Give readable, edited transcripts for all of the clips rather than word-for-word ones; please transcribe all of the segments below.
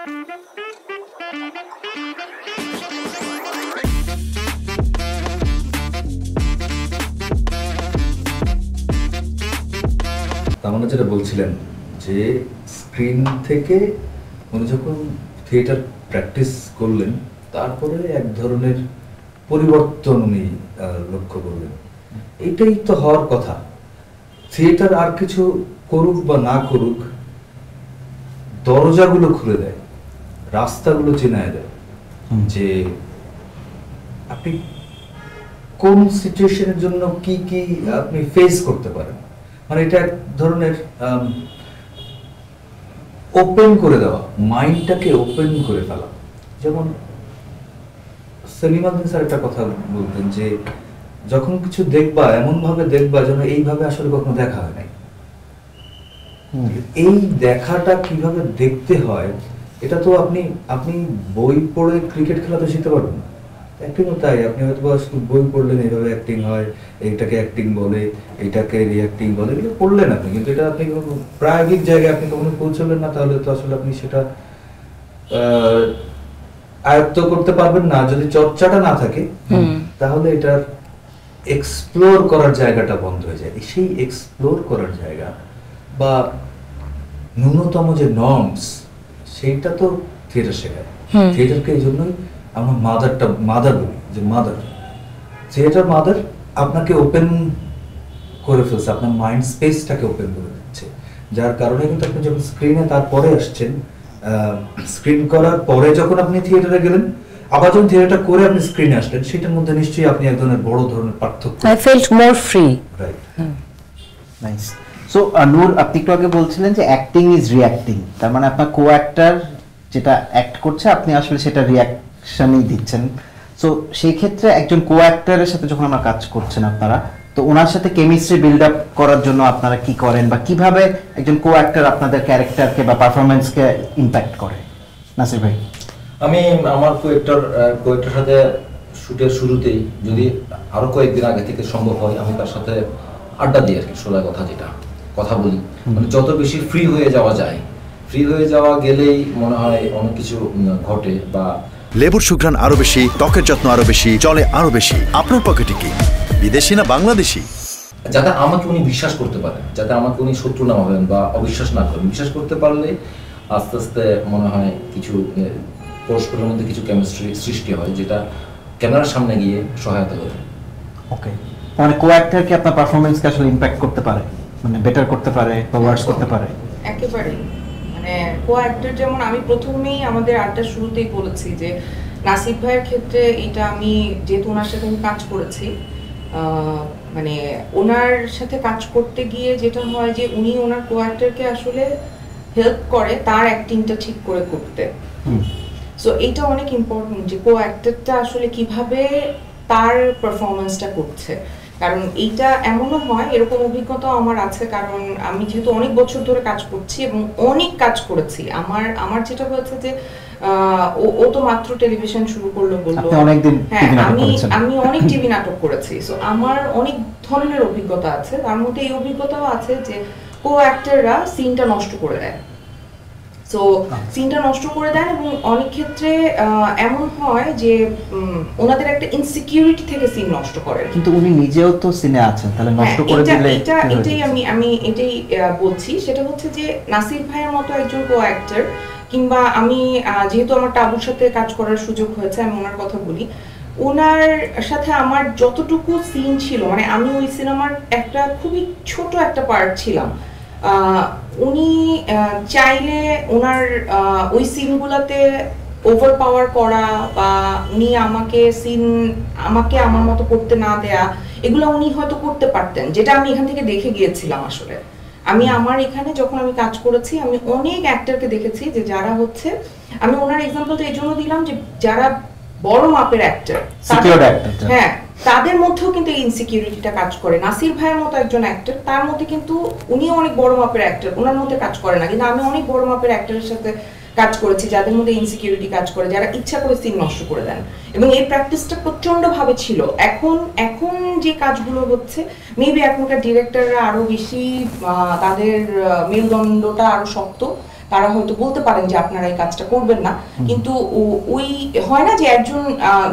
তার মানে যেটা বলছিলেন যে স্ক্রিন থেকে উনি যখন থিয়েটার প্র্যাকটিস করলেন তারপরে এক ধরনের পরিবর্তন উনি লক্ষ্য করলেন। এইটাই তো হওয়ার কথা। থিয়েটার আর কিছু করুক বা না করুক, দরজাগুলো খুলে দেয়, রাস্তাগুলো চেনায় দেয় যে আপনি কোন সিচুয়েশনের জন্য কি কি আপনি ফেস করতে পারেন। মানে এটা এক ধরনের ওপেন করে দেওয়া, মাইন্ডটাকে ওপেন করে ফেলা। যেমন সেলিম আল দীন স্যার একটা কথা বলতেন যে যখন কিছু দেখবা এমন ভাবে দেখবা যেন এইভাবে আসলে কখনো দেখা হয় নাই। এই দেখাটা কিভাবে দেখতে হয় এটা তো আপনি বই পড়ে ক্রিকেট খেলা তো শিখতে পারবেন না। অ্যাক্টিংও তাই, আপনি হয়তো বই পড়লেন এইভাবে অ্যাক্টিং হয়, এইটাকে অ্যাক্টিং বলে, এইটাকে রিঅ্যাক্টিং বলে, এগুলো পড়লেন আপনি, কিন্তু এটা আপনি প্রায়োগিক জায়গায় আপনি কখনো পৌঁছলেন না। তাহলে তো আসলে আপনি সেটা আয়ত্ত করতে পারবেন না। যদি চর্চাটা না থাকে তাহলে এটার এক্সপ্লোর করার জায়গাটা বন্ধ হয়ে যায়। সেই এক্সপ্লোর করার জায়গা বা ন্যূনতম যে নর্মস, সেইটা তো থিয়েটার শেখায়। থিয়েটারকে এই জন্যই আমার মাদার বলি, যে মাদার থিয়েটার মাদার আপনাকে ওপেন করে ফেলছে, আপনার মাইন্ড স্পেসটাকে ওপেন করে দিচ্ছে। যার কারণে কিন্তু আপনি যখন স্ক্রিনে তারপরে আসছেন, স্ক্রিন করার পরে যখন আপনি থিয়েটারে গেলেন, আবার যখন থিয়েটারটা করে আপনি স্ক্রিনে আসলেন, সেটার মধ্যে নিশ্চয়ই আপনি এক ধরনের বড় ধরনের পার্থক্য। I felt more free. Right, nice. So Noor, আপনি একটু আগে বলছিলেন যে অ্যাক্টিং ইজ রিঅ্যাক্টিং, তার মানে আপনার কো অ্যাক্টর যেটা অ্যাক্ট করছে আপনি আসলে সেটা রিঅ্যাকশনই দিচ্ছেন। সো সেই ক্ষেত্রে একজন কো অ্যাক্টরের সাথে যখন আমরা কাজ করছেন আপনারা, তো ওনার সাথে কেমিস্ট্রি বিল্ড আপ করার জন্য আপনারা কি করেন, বা কিভাবে একজন কো অ্যাক্টর আপনাদের ক্যারেক্টারকে বা পারফরমেন্সকে ইমপ্যাক্ট করে? নাসির ভাই। আমি আমার কোয়েক্টর সাথে শুটের শুরুতেই, যদি আরো কয়েকদিন আগে থেকে সম্ভব হয়, আমি তার সাথে আড্ডা দিই আর কি, সোজা কথা বলি। মানে যত বেশি ফ্রি হয়ে যাওয়া যায়, ফ্রি হয়ে যাওয়া গেলেই মনে হয় অনেক কিছু ঘটে। বা লেবুর সুঘ্রাণ আরো বেশি, ত্বকের যত্ন আরো বেশি, চলে আরো বেশি। আপনার পকেটে কি বিদেশি না বাংলাদেশি? যাতে আমাকে উনি বিশ্বাস করতে পারেন, যাতে আমাকে উনি শত্রু না ভাবেন বা অবিশ্বাস না করেন। বিশ্বাস করতে পারলে আস্তে আস্তে মনে হয় কিছু পরস্পরের মধ্যে কিছু কেমিস্ট্রি সৃষ্টি হয়, যেটা ক্যামেরার সামনে গিয়ে সহায়তা করে। ওকে, মানে কো অ্যাক্টর কি আপনার পারফরম্যান্সকে আসলে ইমপ্যাক্ট করতে পারে, মানে বেটার করতে পারে বা ওয়ার্স করতে পারে? একেবারে। মানে কো অ্যাক্টর, যেমন আমি প্রথমেই আমাদের আড্ডার শুরুতেই বলেছি যে নাসিব ভাইয়ের ক্ষেত্রে এটা আমি যেহেতু ওনার সাথে আমি কাজ করেছি, মানে ওনার সাথে কাজ করতে গিয়ে যেটা হয় যে উনি ওনার কো অ্যাক্টরকে আসলে হেল্প করে তার অ্যাক্টিংটা ঠিক করে করতে। সো এইটা অনেক ইম্পর্টেন্ট যে কো অ্যাক্টরটা আসলে কিভাবে তার পারফরমেন্সটা করছে। কারণ এইটা এমনও হয়, এরকম অভিজ্ঞতা আমার আছে, কারণ আমি যেহেতু অনেক বছর ধরে কাজ করছি এবং অনেক কাজ করেছি। আমার যেটা হয়েছে যে ও তো মাত্র টেলিভিশন শুরু করলো বললো, হ্যাঁ আমি অনেক টিভি নাটক করেছি। সো আমার অনেক ধরনের অভিজ্ঞতা আছে, তার মধ্যে এই অভিজ্ঞতাও আছে যে কো অ্যাক্টররা সিনটা নষ্ট করে দেয়। সো সিনটা নষ্ট করে দেন এবং অনেক ক্ষেত্রে এমন হয় যে ওনাদের একটা ইনসিকিউরিটি থেকে সিন নষ্ট করে। কিন্তু উনি নিজেও তো সিনে আছেন, তাহলে নষ্ট করে দিলে এটাই আমি এটাই বলছি। সেটা হচ্ছে যে নাসির ভাইয়ের মতো একজন কো অ্যাক্টর, কিংবা আমি যেহেতু আমার টাবুর সাথে কাজ করার সুযোগ হয়েছে, আমি ওনার কথা বলি, ওনার সাথে আমার যতটুকু সিন ছিল, মানে আমি ওই সিনেমার একটা খুবই ছোট একটা পার্ট ছিলাম, উনি চাইলে ওনার ওই সিনগুলোতে ওভার পাওয়ার করা বা উনি আমাকে আমার মতো করতে না দেয়া, এগুলো উনি হয়তো করতে পারতেন, যেটা আমি এখান থেকে দেখে গিয়েছিলাম। আসলে আমি আমার এখানে যখন আমি কাজ করেছি, আমি অনেক অ্যাক্টরকে দেখেছি যে যারা হচ্ছে, আমি ওনার এক্সাম্পলটা এই জন্য দিলাম যে যারা বড় মাপের অ্যাক্টর, হ্যাঁ, তাদের মধ্যেও কিন্তু এই ইনসিকিউরিটিটা কাজ করে। নাসির ভাইয়ের মতো একজন অ্যাক্টর, তার মধ্যে কিন্তু উনিও অনেক বড় মাপের অ্যাক্টর, ওনার মধ্যে কাজ করে না। কিন্তু আমি অনেক বড় মাপের অ্যাক্টরের সাথে কাজ করেছি যাদের মধ্যে ইনসিকিউরিটি কাজ করে, যারা ইচ্ছা করে সিন নষ্ট করে দেন, এবং এই প্র্যাকটিসটা প্রচন্ড ভাবে ছিল। এখন যে কাজগুলো হচ্ছে, মেবি এখনকার ডিরেক্টররা আরো বেশি, তাদের মেরুদণ্ডটা আরো শক্ত, তারা হয়তো বলতে পারেন যে আপনারা এই কাজটা করবেন না, কিন্তু ওই হয় না যে একজন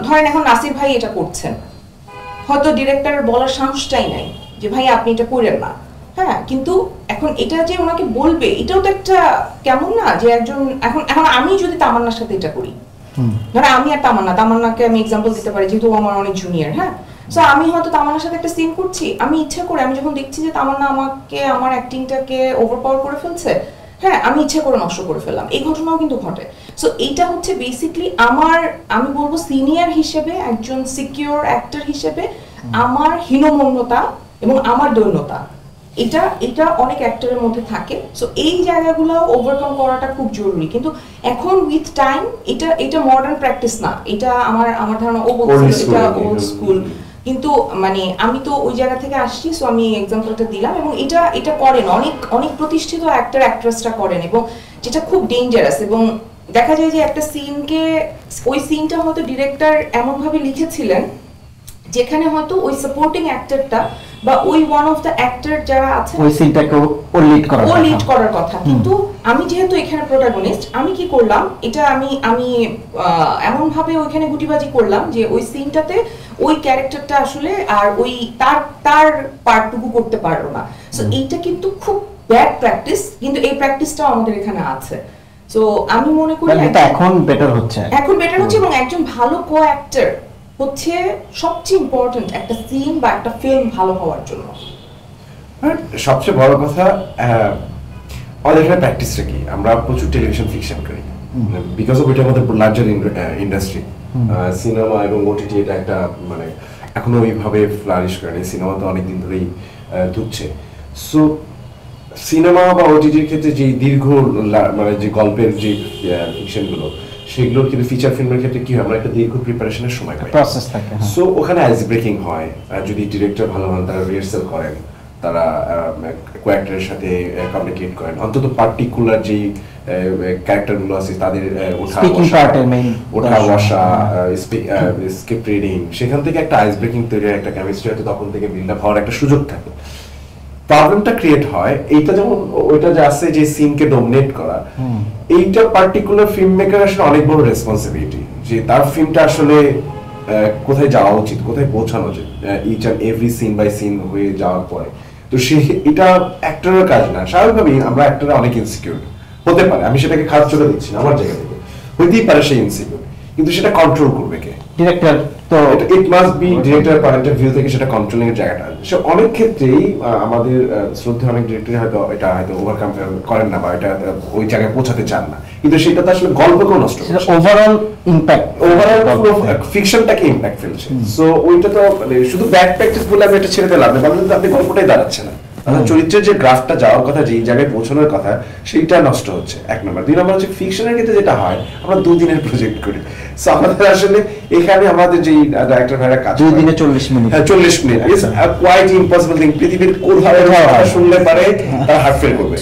ধরেন এখন নাসির ভাই এটা করছেন, হয়তো ডিরেক্টরের বলার সাহসটাই নাই যে ভাই আপনি এটা করেন না, হ্যাঁ, কিন্তু এখন এটা যে ওনাকে বলবে এটাও তো একটা কেমন না যে একজন এখন আমি যদি তামান্নার সাথে এটা করি, ধরো আমি আর তামান্নাকে আমি এক্সাম্পল দিতে পারি যেহেতু আমার অনেক জুনিয়র, হ্যাঁ, সো আমি হয়তো তামান্নার সাথে একটা সিন করছি, আমি ইচ্ছা করে আমি যখন দেখছি যে তামান্না আমাকে আমার অ্যাক্টিংটাকে ওভারপাওয়ার করে ফেলছে, হ্যাঁ, আমি ইচ্ছা করে নষ্ট করে ফেললাম, এই ঘটনাও কিন্তু ঘটে। সো এইটা হচ্ছে বেসিক্যালি আমি বলবো সিনিয়র হিসেবে একজন সিকিউর অ্যাক্টর হিসেবে আমার হীনমন্যতা এবং আমার দৈন্যতা এটা অনেক অ্যাক্টরের মধ্যে থাকে। সো এই জায়গাগুলো ওভারকাম করাটা খুব জরুরি, কিন্তু এখন উইথ টাইম এটা মডার্ন প্র্যাকটিস না, এটা আমার ধারণা ও বলছে এটা ওল্ড স্কুল, কিন্তু মানে আমি তো ওই জায়গা থেকে আসছি, সো আমি এক্সাম্পলটা দিলাম, এবং এটা করেন অনেক প্রতিষ্ঠিত অ্যাক্টর অ্যাক্ট্রেসরা করেন, এবং যেটা খুব ডেঞ্জারাস। এবং দেখা যায় যে একটা সিনকে ওই সিনটা হয়তো ডিরেক্টর এমনভাবে লিখেছিলেন যেখানে হয়তো ওই সাপোর্টিং অ্যাক্টরটা বা ওই ওয়ান অফ দ্য অ্যাক্টর যারা আছে ওই সিনটাকে ও লিড করার কথা, কিন্তু আমি যেহেতু এখানে প্রোটাগনিস্ট, আমি কি করলাম, এটা আমি এমন ভাবে ওইখানে গুটিবাজি করলাম যে ওই সিনটাতে ওই ক্যারেক্টারটা আসলে আর ওই তার পার্টটুকু করতে পারলো না। সো এইটা কিন্তু খুব ব্যাড প্র্যাকটিস, কিন্তু এই প্র্যাকটিসটাও আমাদের এখানে আছে। সো আমি মনে করি এখন বেটার হচ্ছে এবং একজন ভালো কো অ্যাক্টর হচ্ছে সবচেয়ে ইম্পর্টেন্ট একটা সিন বা একটা ফিল্ম ভালো হওয়ার জন্য। সবচেয়ে বড় কথা আমাদের এখানে প্র্যাকটিসটা কি, আমরা প্রচুর টেলিভিশন ফিকশন করি বিকজ অফ এটা আমাদের লার্জার ইন্ডাস্ট্রি, সিনেমা এবং ওটিটি এটা একটা মানে এখনো ওইভাবে ফ্লারিশ করেনি, সিনেমা তো অনেকদিন ধরেই ধুচ্ছে। সো সিনেমা বা ওটিটির ক্ষেত্রে যে দীর্ঘ মানে যে গল্পের যে ফিকশনগুলো সেগুলোর কিন্তু ফিচার ফিল্মের ক্ষেত্রে কি হয়, আমরা একটা দীর্ঘ প্রিপারেশনের সময় পাই, প্রসেস থাকে। সো ওখানে আইস ব্রেকিং হয়, যদি ডিরেক্টর ভালো হন তারা রিহার্সাল করেন, তারা কোঅ্যাক্টরের সাথে কমিউনিকেট করেন, অন্তত পার্টিকুলার যেই ক্যারেক্টারগুলো আছে তাদের ওঠা বসা স্ক্রিপ্ট রিডিং, সেখান থেকে একটা আইস ব্রেকিং তৈরি হয়, একটা কেমিস্ট্রি হয়তো তখন থেকে বিল্ড আপ হওয়ার একটা সুযোগ থাকে। প্রবলেমটা ক্রিয়েট হয় এইটা যেমন ওইটা যে আছে যে সিনকে ডমিনেট করা, এইটা পার্টিকুলার ফিল্ম মেকার আসলে অনেক বড় রেসপন্সিবিলিটি, যে তার ফিল্মটা আসলে কোথায় যাওয়া উচিত, কোথায় পৌঁছানো উচিত each and every scene by scene হয়ে যাওয়ার পরে। তো এটা অ্যাক্টরের কাজ না, স্বাভাবিকভাবেই আমরা অ্যাক্টররা অনেক ইনসিকিউর হতে পারে, আমি সেটাকে খারাপ চলে দিচ্ছি না, আমার জায়গা থেকে হইতেই পারে সেই ইনসিকিউর, কিন্তু সেটা কন্ট্রোল করবে কে? ডিরেক্টর। তো it must be director point of view থেকে সেটা কন্ট্রোলিং এর জায়গাটা। সে অনেক ক্ষেত্রেই আমাদের শ্রদ্ধেয় অনেক ডিরেক্টর এটা হয়তো ওভারকাম করেন না বা এটা ওই জায়গায় পৌঁছাতে চান না, কিন্তু সেটা তো আসলে গল্পকেও নষ্ট করে, ওভারঅল ফিকশনটাকে ইম্প্যাক্ট ফেলছে। সো ওইটা তো মানে শুধু ব্যাড প্র্যাকটিস বলে আমি এটা ছেড়ে দিলাম না, কিন্তু আপনি গল্পটাই দাঁড়াচ্ছে না, চরিত্রের যে গ্রাফটা যাওয়ার কথা, যেই জায়গায় পৌঁছানোর কথা, সেইটা নষ্ট হচ্ছে, এক নম্বর। দুই নম্বর হচ্ছে ফিকশনের ক্ষেত্রে যেটা হয়, আমরা 2 দিনের প্রজেক্ট করি, সো আমাদের আসলে এখানে আমাদের যে ডাইরেক্টর ভাইরা কাজ 2 দিনে 40 মিনিট, হ্যাঁ 40 minute is quite impossible thing, পৃথিবীর কোথাও শুনলে পারে তারা হার্ট ফেল করবে।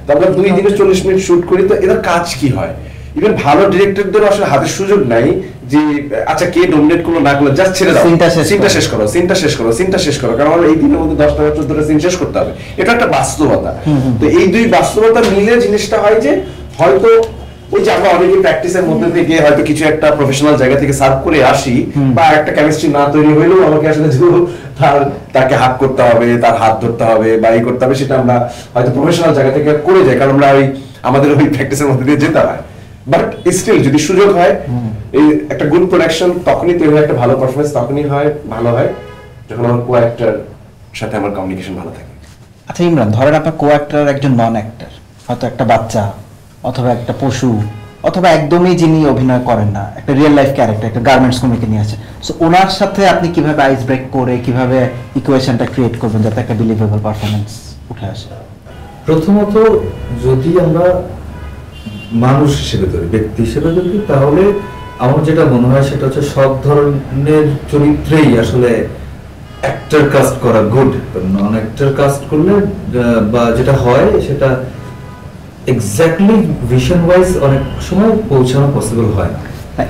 তো আমরা 2 দিনে 40 মিনিট শুট করি, তো এদের কাজ কি হয়, ইভেন ভালো ডিরেক্টরদের আসলে হাতের সুযোগ নাই যে আচ্ছা কে ডমিনেট করলো না করলো, জাস্ট ছেড়ে দাও, সিনটা শেষ করো, কারণ এই দিনের মধ্যে 10টা 14টা সিন শেষ করতে হবে, এটা একটা বাস্তবতা। তো এই দুই বাস্তবতা মিলে জিনিসটা হয় যে হয়তো ওই যে আমরা অনেকে প্র্যাকটিসের মধ্যে থেকে হয়তো কিছু একটা প্রফেশনাল জায়গা থেকে সার্ভ করে আসি, বা একটা কেমিস্ট্রি না তৈরি হইলেও আমাকে আসলে তাকে হাত করতে হবে, তার হাত ধরতে হবে বা এই করতে হবে, সেটা আমরা হয়তো প্রফেশনাল জায়গা থেকে করে যাই, কারণ আমরা আমাদের ওই প্র্যাকটিসের মধ্যে দিয়ে যেতে হয়। বাট স্টিল যদি সুযোগ হয়, এই একটা গুড প্রোডাকশন তখনই তৈরি হয়, একটা ভালো পারফরমেন্স তখনই ভালো হয় যখন আমার কো অ্যাক্টর সাথে আমার কমিউনিকেশন ভালো থাকে। আচ্ছা ইমরান, ধরেন আপনার কো অ্যাক্টর একজন নন অ্যাক্টর, হয়তো একটা বাচ্চা অথবা একটা পশু অথবা একদমই যিনি অভিনয় করেন না, একটা রিয়েল লাইফ ক্যারেক্টার, একটা গার্মেন্টস কমিকে নিয়ে আসে, সো ওনার সাথে আপনি কিভাবে আইস ব্রেক করে কিভাবে ইকুয়েশনটা ক্রিয়েট করবেন যাতে একটা বিলিভেবল পারফরমেন্স উঠে আসে? প্রথমত যদি আমরা মানুষ হিসেবে ধরি, ব্যক্তি হিসেবে ধরি, তাহলে আমার যেটা মনে হয় সেটা হচ্ছে সব ধরনের চরিত্রেই আসলে অ্যাক্টর কাস্ট করা গুড, নন অ্যাক্টর কাস্ট করলে বা যেটা হয় সেটা এক্স্যাক্টলি ভিশন ওয়াইজ অনেক সময় পৌঁছানো পসিবল হয় না।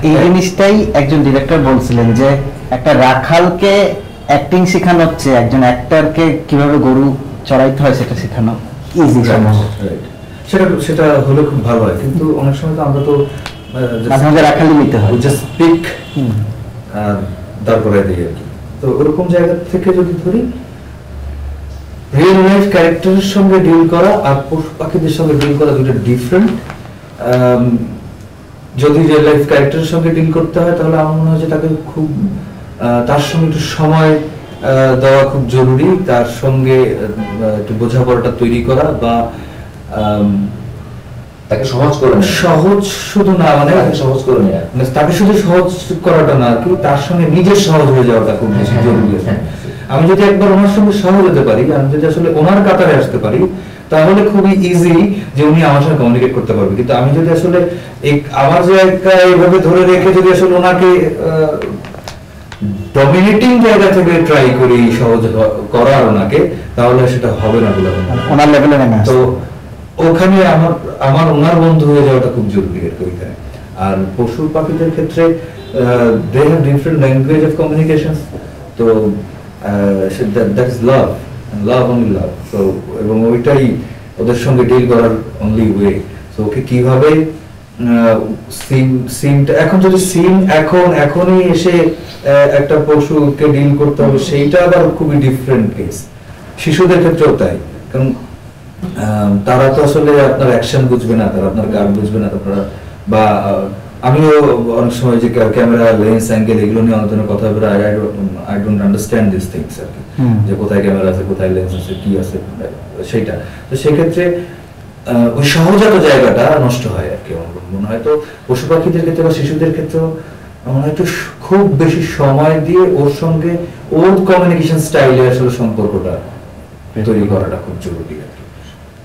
এই জিনিসটাই একজন ডিরেক্টর বলছিলেন যে একটা রাখালকে অ্যাক্টিং শেখানো হচ্ছে একজন অ্যাক্টরকে কিভাবে গরু চড়াইতে হয় সেটা শেখানো ইজি সম্ভব। সেটা হলে খুব ভালো হয়, কিন্তু অনেক সময় তো আমরা তো মাঝে রাখালি নিতে হয়, জাস্ট পিক তারপরে দিই আর কি। তো ওরকম জায়গা থেকে যদি ধরি, রিয়েল লাইফ ক্যারেক্টারের সঙ্গে ডিল করা আর পশু পাখিদের সঙ্গে ডিল করা দুটো ডিফারেন্ট। যদি রিয়েল লাইফ ক্যারেক্টারের সঙ্গে ডিল করতে হয় তাহলে আমার মনে হয় যে তাকে খুব তার সঙ্গে একটু সময় দেওয়া খুব জরুরি, তার সঙ্গে একটু বোঝাপড়াটা তৈরি করা, বা তাকে সহজ করে নেয়া। সহজ শুধু না, মানে তাকে সহজ করে নেয়া, তাকে শুধু সহজ করাটা না আর কি, তার সঙ্গে নিজের সহজ হয়ে যাওয়াটা খুব বেশি জরুরি আছে। আমি যদি একবার ওনার সঙ্গে সহজ হতে পারি, আমি যদি আসলে ওনার কাতারে আসতে পারি, তাহলে খুবই ইজি যে উনি আমার সঙ্গে কমিউনিকেট করতে পারবে। কিন্তু আমি যদি আসলে আমার জায়গা এইভাবে ধরে রেখে যদি আসলে ওনাকে ডমিনেটিং জায়গা থেকে ট্রাই করি সহজ করার ওনাকে, তাহলে সেটা হবে না বলে ওনার লেভেলে নেমে তো ওখানে আমার ওনার বন্ধু হয়ে যাওয়াটা খুব জরুরি এর কবিতায়। আর পশু পাখিদের ক্ষেত্রে they have different language of communication, তো that is love, and love only love, so এবং ওইটাই ওদের সঙ্গে ডিল করার only way। so ওকে কিভাবে সিনটা এখন যদি সিন এখনই এসে একটা পশুকে ডিল করতে হবে, সেইটা আবার খুবই ডিফারেন্ট কেস। শিশুদের ক্ষেত্রেও তাই, কারণ তারা তো আসলে আপনার অ্যাকশন বুঝবে না, তারা আপনার গান বুঝবে না, তারা বা আমিও অনেক সময় যে ক্যামেরা লেন্স অ্যাঙ্গেল এগুলো নিয়ে অনেক ধরনের কথা বলে, I don't understand this things আর কি, যে কোথায় ক্যামেরা আছে, কোথায় লেন্স আছে, কি আছে সেইটা। তো সেক্ষেত্রে ওই সহজাত জায়গাটা নষ্ট হয় আর কি আমার মনে হয়। তো পশু পাখিদের ক্ষেত্রে বা শিশুদের ক্ষেত্রেও আমার একটু খুব বেশি সময় দিয়ে ওর সঙ্গে ওর কমিউনিকেশন স্টাইলে আসলে সম্পর্কটা তৈরি করাটা খুব জরুরি আর কি,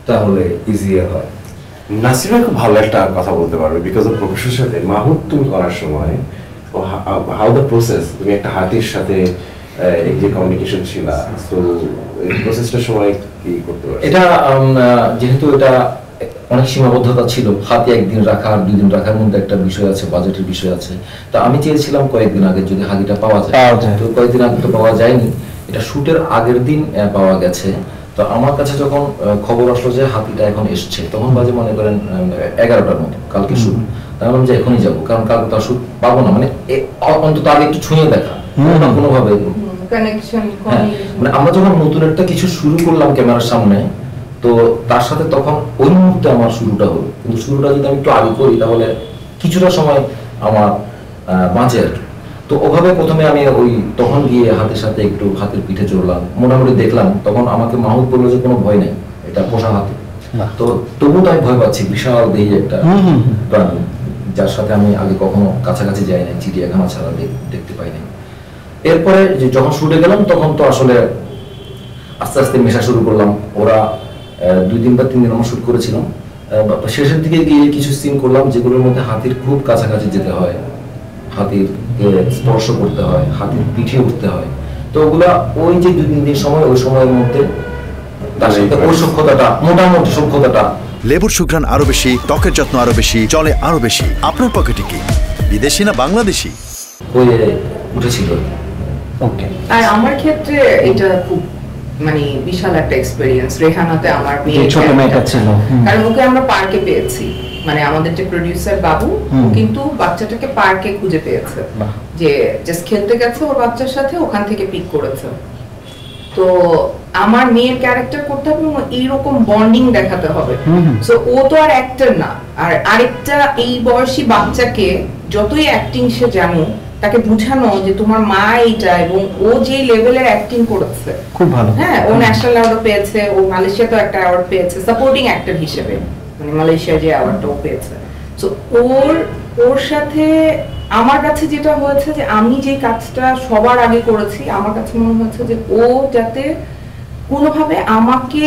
তাহলে ইজিয়ার হয়। নাসিমা খুব ভালো একটা কথা বলতে পারবে, বিকজ অফ প্রফেশনের সাথে মাহুত তুমি করার সময় হাউ দ্য প্রসেস, তুমি একটা হাতির সাথে এই যে কমিউনিকেশন ছিল, তো এই প্রসেসটার সময় কি করতে পারবে? এটা যেহেতু এটা অনেক সীমাবদ্ধতা ছিল, হাতে একদিন রাখা আর 2 দিন রাখার মধ্যে একটা বিষয় আছে, বাজেটের বিষয় আছে। তো আমি চেয়েছিলাম কয়েকদিন আগে যদি হাতিটা পাওয়া যায়, তো কয়েকদিন আগে তো পাওয়া যায়নি, এটা শুটের আগের দিন পাওয়া গেছে। তো আমার কাছে যখন খবর আসলো যে হাতিটা এখন এসছে, তখন বাজে মনে করেন 11টার মতো, কালকে শুট। তাই বললাম যে এখনই যাবো, কারণ কালকে তো শুট পাবো না, মানে অন্তত আগে একটু ছুঁয়ে দেখা কোনোভাবে কানেকশন। মানে আমরা যখন নতুন একটা কিছু শুরু করলাম ক্যামেরার সামনে, তো তার সাথে তখন ওই মুহূর্তে আমার শুরুটা হলো, কিন্তু শুরুটা যদি আমি একটু আগে করি তাহলে কিছুটা সময় আমার বাঁচে আর কি। তো ওভাবে প্রথমে আমি ওই তখন গিয়ে হাতের সাথে একটু হাতের পিঠে চড়লাম, মোটামুটি দেখলাম। তখন আমাকে মাহুত বললো যে কোনো ভয় নেই, এটা পোষা হাতি। তো তবু তো আমি ভয় পাচ্ছি, বিশাল দেহি একটা প্রাণী, যার সাথে আমি আগে কখনো কাছাকাছি যাই নাই, চিড়িয়াখানা ছাড়া দেখতে পাই নাই। এরপরে যখন শুটে গেলাম তখন তো আসলে আস্তে আস্তে মেশা শুরু করলাম। ওরা 2 দিন বা 3 দিন আমরা শুট করেছিলাম। শেষের দিকে গিয়ে কিছু সিন করলাম যেগুলোর মধ্যে হাতির খুব কাছাকাছি যেতে হয়, হাতির স্পর্শ করতে হয়, হাতির পিঠে উঠতে হয়। তো ওগুলা ওই যে 2-3 দিন সময়, ওই সময়ের মধ্যে তার সাথে ওই সূক্ষ্মতাটা, মোটামুটি সূক্ষ্মতাটা। লেবুর সুঘ্রাণ আরো বেশি, ত্বকের যত্ন আরো বেশি, চলে আরো বেশি। আপনার পকেটে কি বিদেশি না বাংলাদেশি? হয়ে উঠেছিল। ওকে। আর আমার ক্ষেত্রে এটা খুব মানে বিশাল একটা এক্সপেরিয়েন্স। রেহানাতে আমার ছোট মেয়েটা ছিল, কারণ ওকে আমরা পার্কে পেয়েছি, মানে আমাদের যে প্রোডিউসার বাবু কিন্তু বাচ্চাটাকে পার্কে খুঁজে পেয়েছে, যে জাস্ট খেলতে গেছে ওর বাচ্চার সাথে, ওখান থেকে পিক করেছে। তো আমার মেয়ের ক্যারেক্টার করতে হবে, এইরকম বন্ডিং দেখাতে হবে। সো ও তো আর অ্যাক্টর না, আর আরেকটা এই বয়সী বাচ্চাকে যতই অ্যাক্টিং সে জানো, তাকে বুঝানো যে তোমার মা এইটা, এবং ও যে লেভেলের অ্যাক্টিং করেছে খুব ভালো। হ্যাঁ, ও ন্যাশনাল অ্যাওয়ার্ড পেয়েছে, ও মালয়েশিয়াতেও একটা অ্যাওয়ার্ড পেয়েছে সাপোর্টিং অ্যাক্টর হিসেবে, মানে মালয়েশিয়া যে অ্যাওয়ার্ডটা ও পেয়েছে। সো ওর সাথে আমার কাছে যেটা হয়েছে যে আমি যে কাজটা সবার আগে করেছি, আমার কাছে মনে হচ্ছে যে ও যাতে কোনোভাবে আমাকে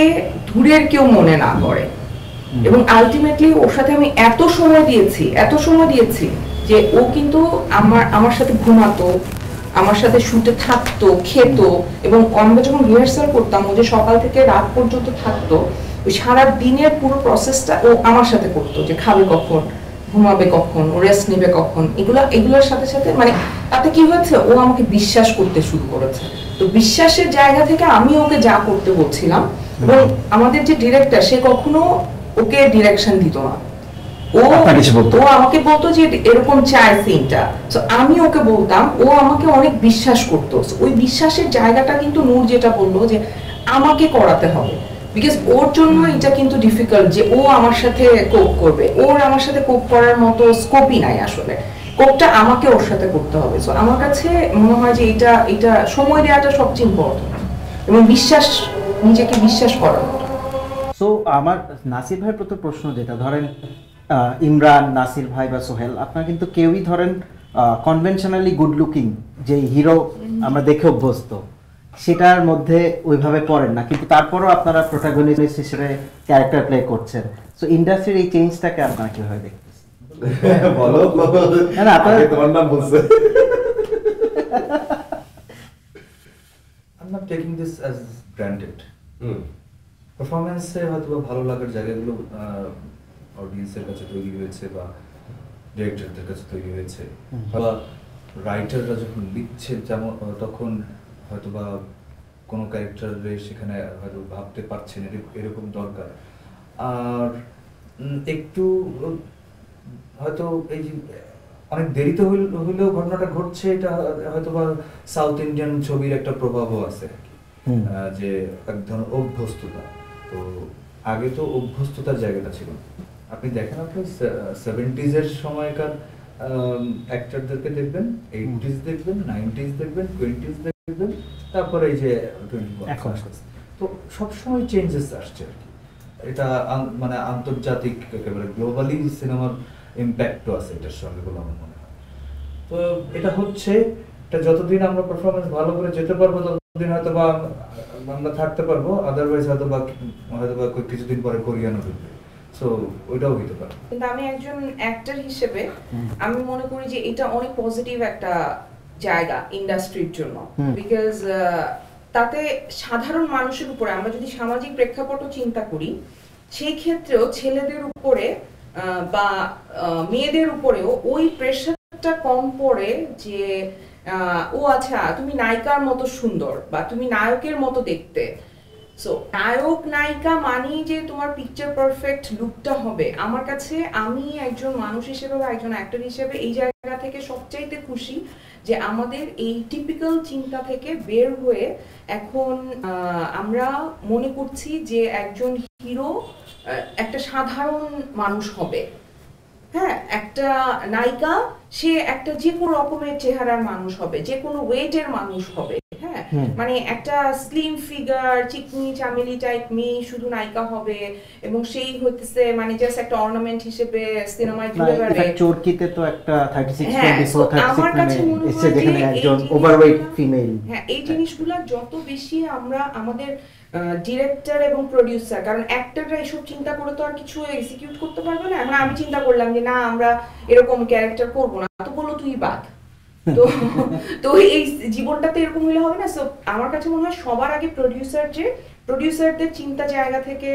দূরের কেউ মনে না করে, এবং আলটিমেটলি ওর সাথে আমি এত সময় দিয়েছি যে ও কিন্তু আমার সাথে ঘুমাতো, আমার সাথে শুটে থাকতো, খেত, এবং আমরা যখন রিহার্সাল করতাম ও যে সকাল থেকে রাত পর্যন্ত থাকতো, ওই সারা দিনের পুরো প্রসেসটা ও আমার সাথে করতো, যে খাবে কখন, ঘুমাবে কখন, ও রেস্ট নেবে কখন, এগুলোর সাথে সাথে মানে তাতে কি হয়েছে, ও আমাকে বিশ্বাস করতে শুরু করেছে। তো বিশ্বাসের জায়গা থেকে আমি ওকে যা করতে বলছিলাম, এবং আমাদের যে ডিরেক্টর সে কখনো ওকে ডিরেকশন দিত না, ও আপনাকে কিছু বলতো? ও আমাকে বলতো যে এরকম চাই সিনটা, তো আমি ওকে বলতাম, ও আমাকে অনেক বিশ্বাস করতো। So, ওই বিশ্বাসের জায়গাটা কিন্তু নূর যেটা বললো যে আমাকে করাতে হবে, বিকজ ওর জন্য এটা কিন্তু ডিফিকাল্ট যে ও আমার সাথে কোপ করবে, ওর আমার সাথে কোপ করার মতো স্কোপই নাই আসলে, কোপটা আমাকে ওর সাথে করতে হবে। সো আমার কাছে মনে হয় যে এটা সময় দেওয়াটা সবচেয়ে ইম্পর্টেন্ট, এবং বিশ্বাস, নিজেকে বিশ্বাস করার মতো। সো আমার নাসির ভাইয়ের প্রতি প্রশ্ন যেটা, ধরেন ইমরান, নাসির ভাই বা সোহেল, আপনারা কিন্তু কেউই ধরেন কনভেনশনালি গুড লুকিং যে হিরো আমরা দেখে অভ্যস্ত সেটার মধ্যে ওইভাবে পড়েন না, কিন্তু তারপরও আপনারা প্রোটাগনিস্ট হিসেবে ক্যারেক্টার প্লে করছেন। সো ইন্ডাস্ট্রির এই চেঞ্জটাকে আপনারা কিভাবে দেখতেছেন? বলো না, না, আপনারা- আগে তোমার নাম বলছে। I'm not taking this as granted. পারফরমেন্সে হয়তো বা ভালো লাগার জায়গাগুলো অডিয়েন্সের কাছে তৈরি হয়েছে বা ডিরেক্টরদের কাছে তৈরি হয়েছে, বা রাইটাররা যখন লিখছে যেমন তখন হয়তো বা কোনো ক্যারেক্টারে সেখানে হয়তো ভাবতে পারছেন এরকম দরকার। আর একটু হয়তো এই যে অনেক দেরিতে হইলেও ঘটনাটা ঘটছে, এটা হয়তো বা সাউথ ইন্ডিয়ান ছবির একটা প্রভাবও আছে, যে এক ধরনের অভ্যস্ততা। তো আগে তো অভ্যস্ততার জায়গাটা ছিল, আপনি দেখেন আপনি 70s এর সময়কার অ্যাক্টরদেরকে দেখবেন, 80s দেখবেন, 90s দেখবেন, 20s দেখবেন, তারপরে এই যে 21 তো সবসময় চেঞ্জেস আসছে আর কি। এটা মানে আন্তর্জাতিক একেবারে গ্লোবালি সিনেমার ইম্প্যাক্টও আছে এটার সঙ্গে বলে আমার মনে হয়। তো এটা হচ্ছে, এটা যতদিন আমরা পারফরমেন্স ভালো করে যেতে পারবো ততদিন হয়তো বা আমরা থাকতে পারবো, আদারওয়াইজ হয়তো বা কিছুদিন পরে কোরিয়ানও ঢুকবে, সো ওইটাও হইতে পারে। কিন্তু আমি একজন অ্যাক্টর হিসেবে আমি মনে করি যে এটা অনেক পজিটিভ একটা জায়গা ইন্ডাস্ট্রির জন্য, বিকজ তাতে সাধারণ মানুষের উপরে, আমরা যদি সামাজিক প্রেক্ষাপটও চিন্তা করি, সেই ক্ষেত্রেও ছেলেদের উপরে বা মেয়েদের উপরেও ওই প্রেশারটা কম পড়ে যে ও আচ্ছা তুমি নায়িকার মতো সুন্দর বা তুমি নায়কের মতো দেখতে। সো নায়ক নায়িকা মানেই যে তোমার পিকচার পারফেক্ট লুকটা হবে। আমার কাছে, আমি একজন মানুষ হিসেবে বা একজন অ্যাক্টর হিসেবে এই জায়গা থেকে সবচাইতে খুশি যে আমাদের এই টিপিক্যাল চিন্তা থেকে বের হয়ে এখন আমরা মনে করছি যে একজন হিরো একটা সাধারণ মানুষ হবে, হ্যাঁ, একটা নায়িকা সে একটা যে কোনো রকমের চেহারার মানুষ হবে, যে কোনো ওয়েটের মানুষ হবে, হ্যাঁ, মানে একটা slim figure Chikni Chameli type মেয়ে শুধু নায়িকা হবে, এবং সেই হতেছে মানে জাস্ট একটা অর্নামেন্ট হিসেবে সিনেমায় ঘুরে বেড়াবে। চরকিতে তো একটা 36 হ্যাঁ, 24 আমার 36 কাছে মানে মনে এসে হয় যেখানে যে একজন এই ওভারওয়েট জিনিসগুলা- ফিমেল, হ্যাঁ, এই জিনিসগুলা যত বেশি আমরা আমাদের ডিরেক্টর এবং প্রোডিউসার, কারণ অ্যাক্টররা এসব চিন্তা করে তো আর কিছু এক্সিকিউট করতে পারবে না। এখন আমি চিন্তা করলাম যে না আমরা এরকম ক্যারেক্টার করব না, তো বলো তুই বাদ, তো তো এই জীবনটাতে এরকম হলে হবে না। সো আমার কাছে মনে হয় সবার আগে প্রোডিউসারদের চিন্তা জায়গা থেকে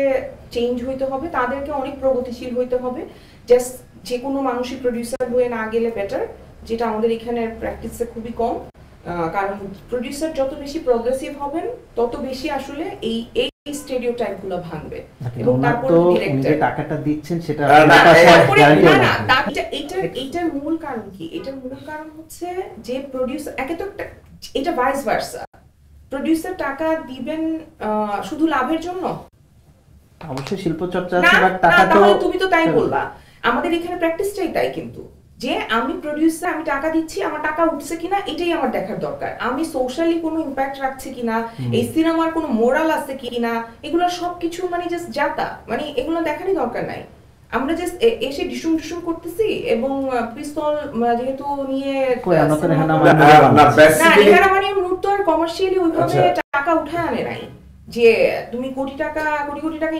চেঞ্জ হইতে হবে, তাদেরকে অনেক প্রগতিশীল হইতে হবে। জাস্ট যে কোনো মানুষই প্রোডিউসার হয়ে না গেলে বেটার, যেটা আমাদের এখানে প্র্যাকটিসে খুবই কম। কারণ প্রোডিউসার যত বেশি প্রগ্রেসিভ হবেন তত বেশি আসলে এই স্টেরিওটাইপগুলো ভাঙবে, এবং তারপর ডিরেক্টর টাকাটা দিচ্ছেন সেটা এইটার মূল কারণ কি? এটার মূল কারণ হচ্ছে যে প্রোডিউসার একে তো এটা ভাইস ভার্সা, প্রোডিউসার টাকা দিবেন শুধু লাভের জন্য? অবশ্যই শিল্প চর্চা না, আছে, বাট টাকা তো তাহলে তুমি তো তাই বলবা। আমাদের এখানে প্র্যাকটিসটাই তাই, কিন্তু যে আমি প্রোডিউসার, আমি টাকা দিচ্ছি, আমার টাকা উঠছে কিনা এটাই আমার দেখার দরকার। আমি সোশ্যালি কোনো ইম্প্যাক্ট রাখছি কিনা, এই সিনেমার কোনো মোরাল আছে কিনা, এগুলো সবকিছু মানে জাস্ট যাতা, মানে এগুলো দেখারই দরকার নাই। আমরা জাস্ট এসে ডিসুম করতেছি, এবং পিস্তল যেহেতু নিয়ে মানে নৃত্য আর কমার্শিয়ালি ওইভাবে টাকা উঠায় আনে নাই যে তুমি কোটি টাকা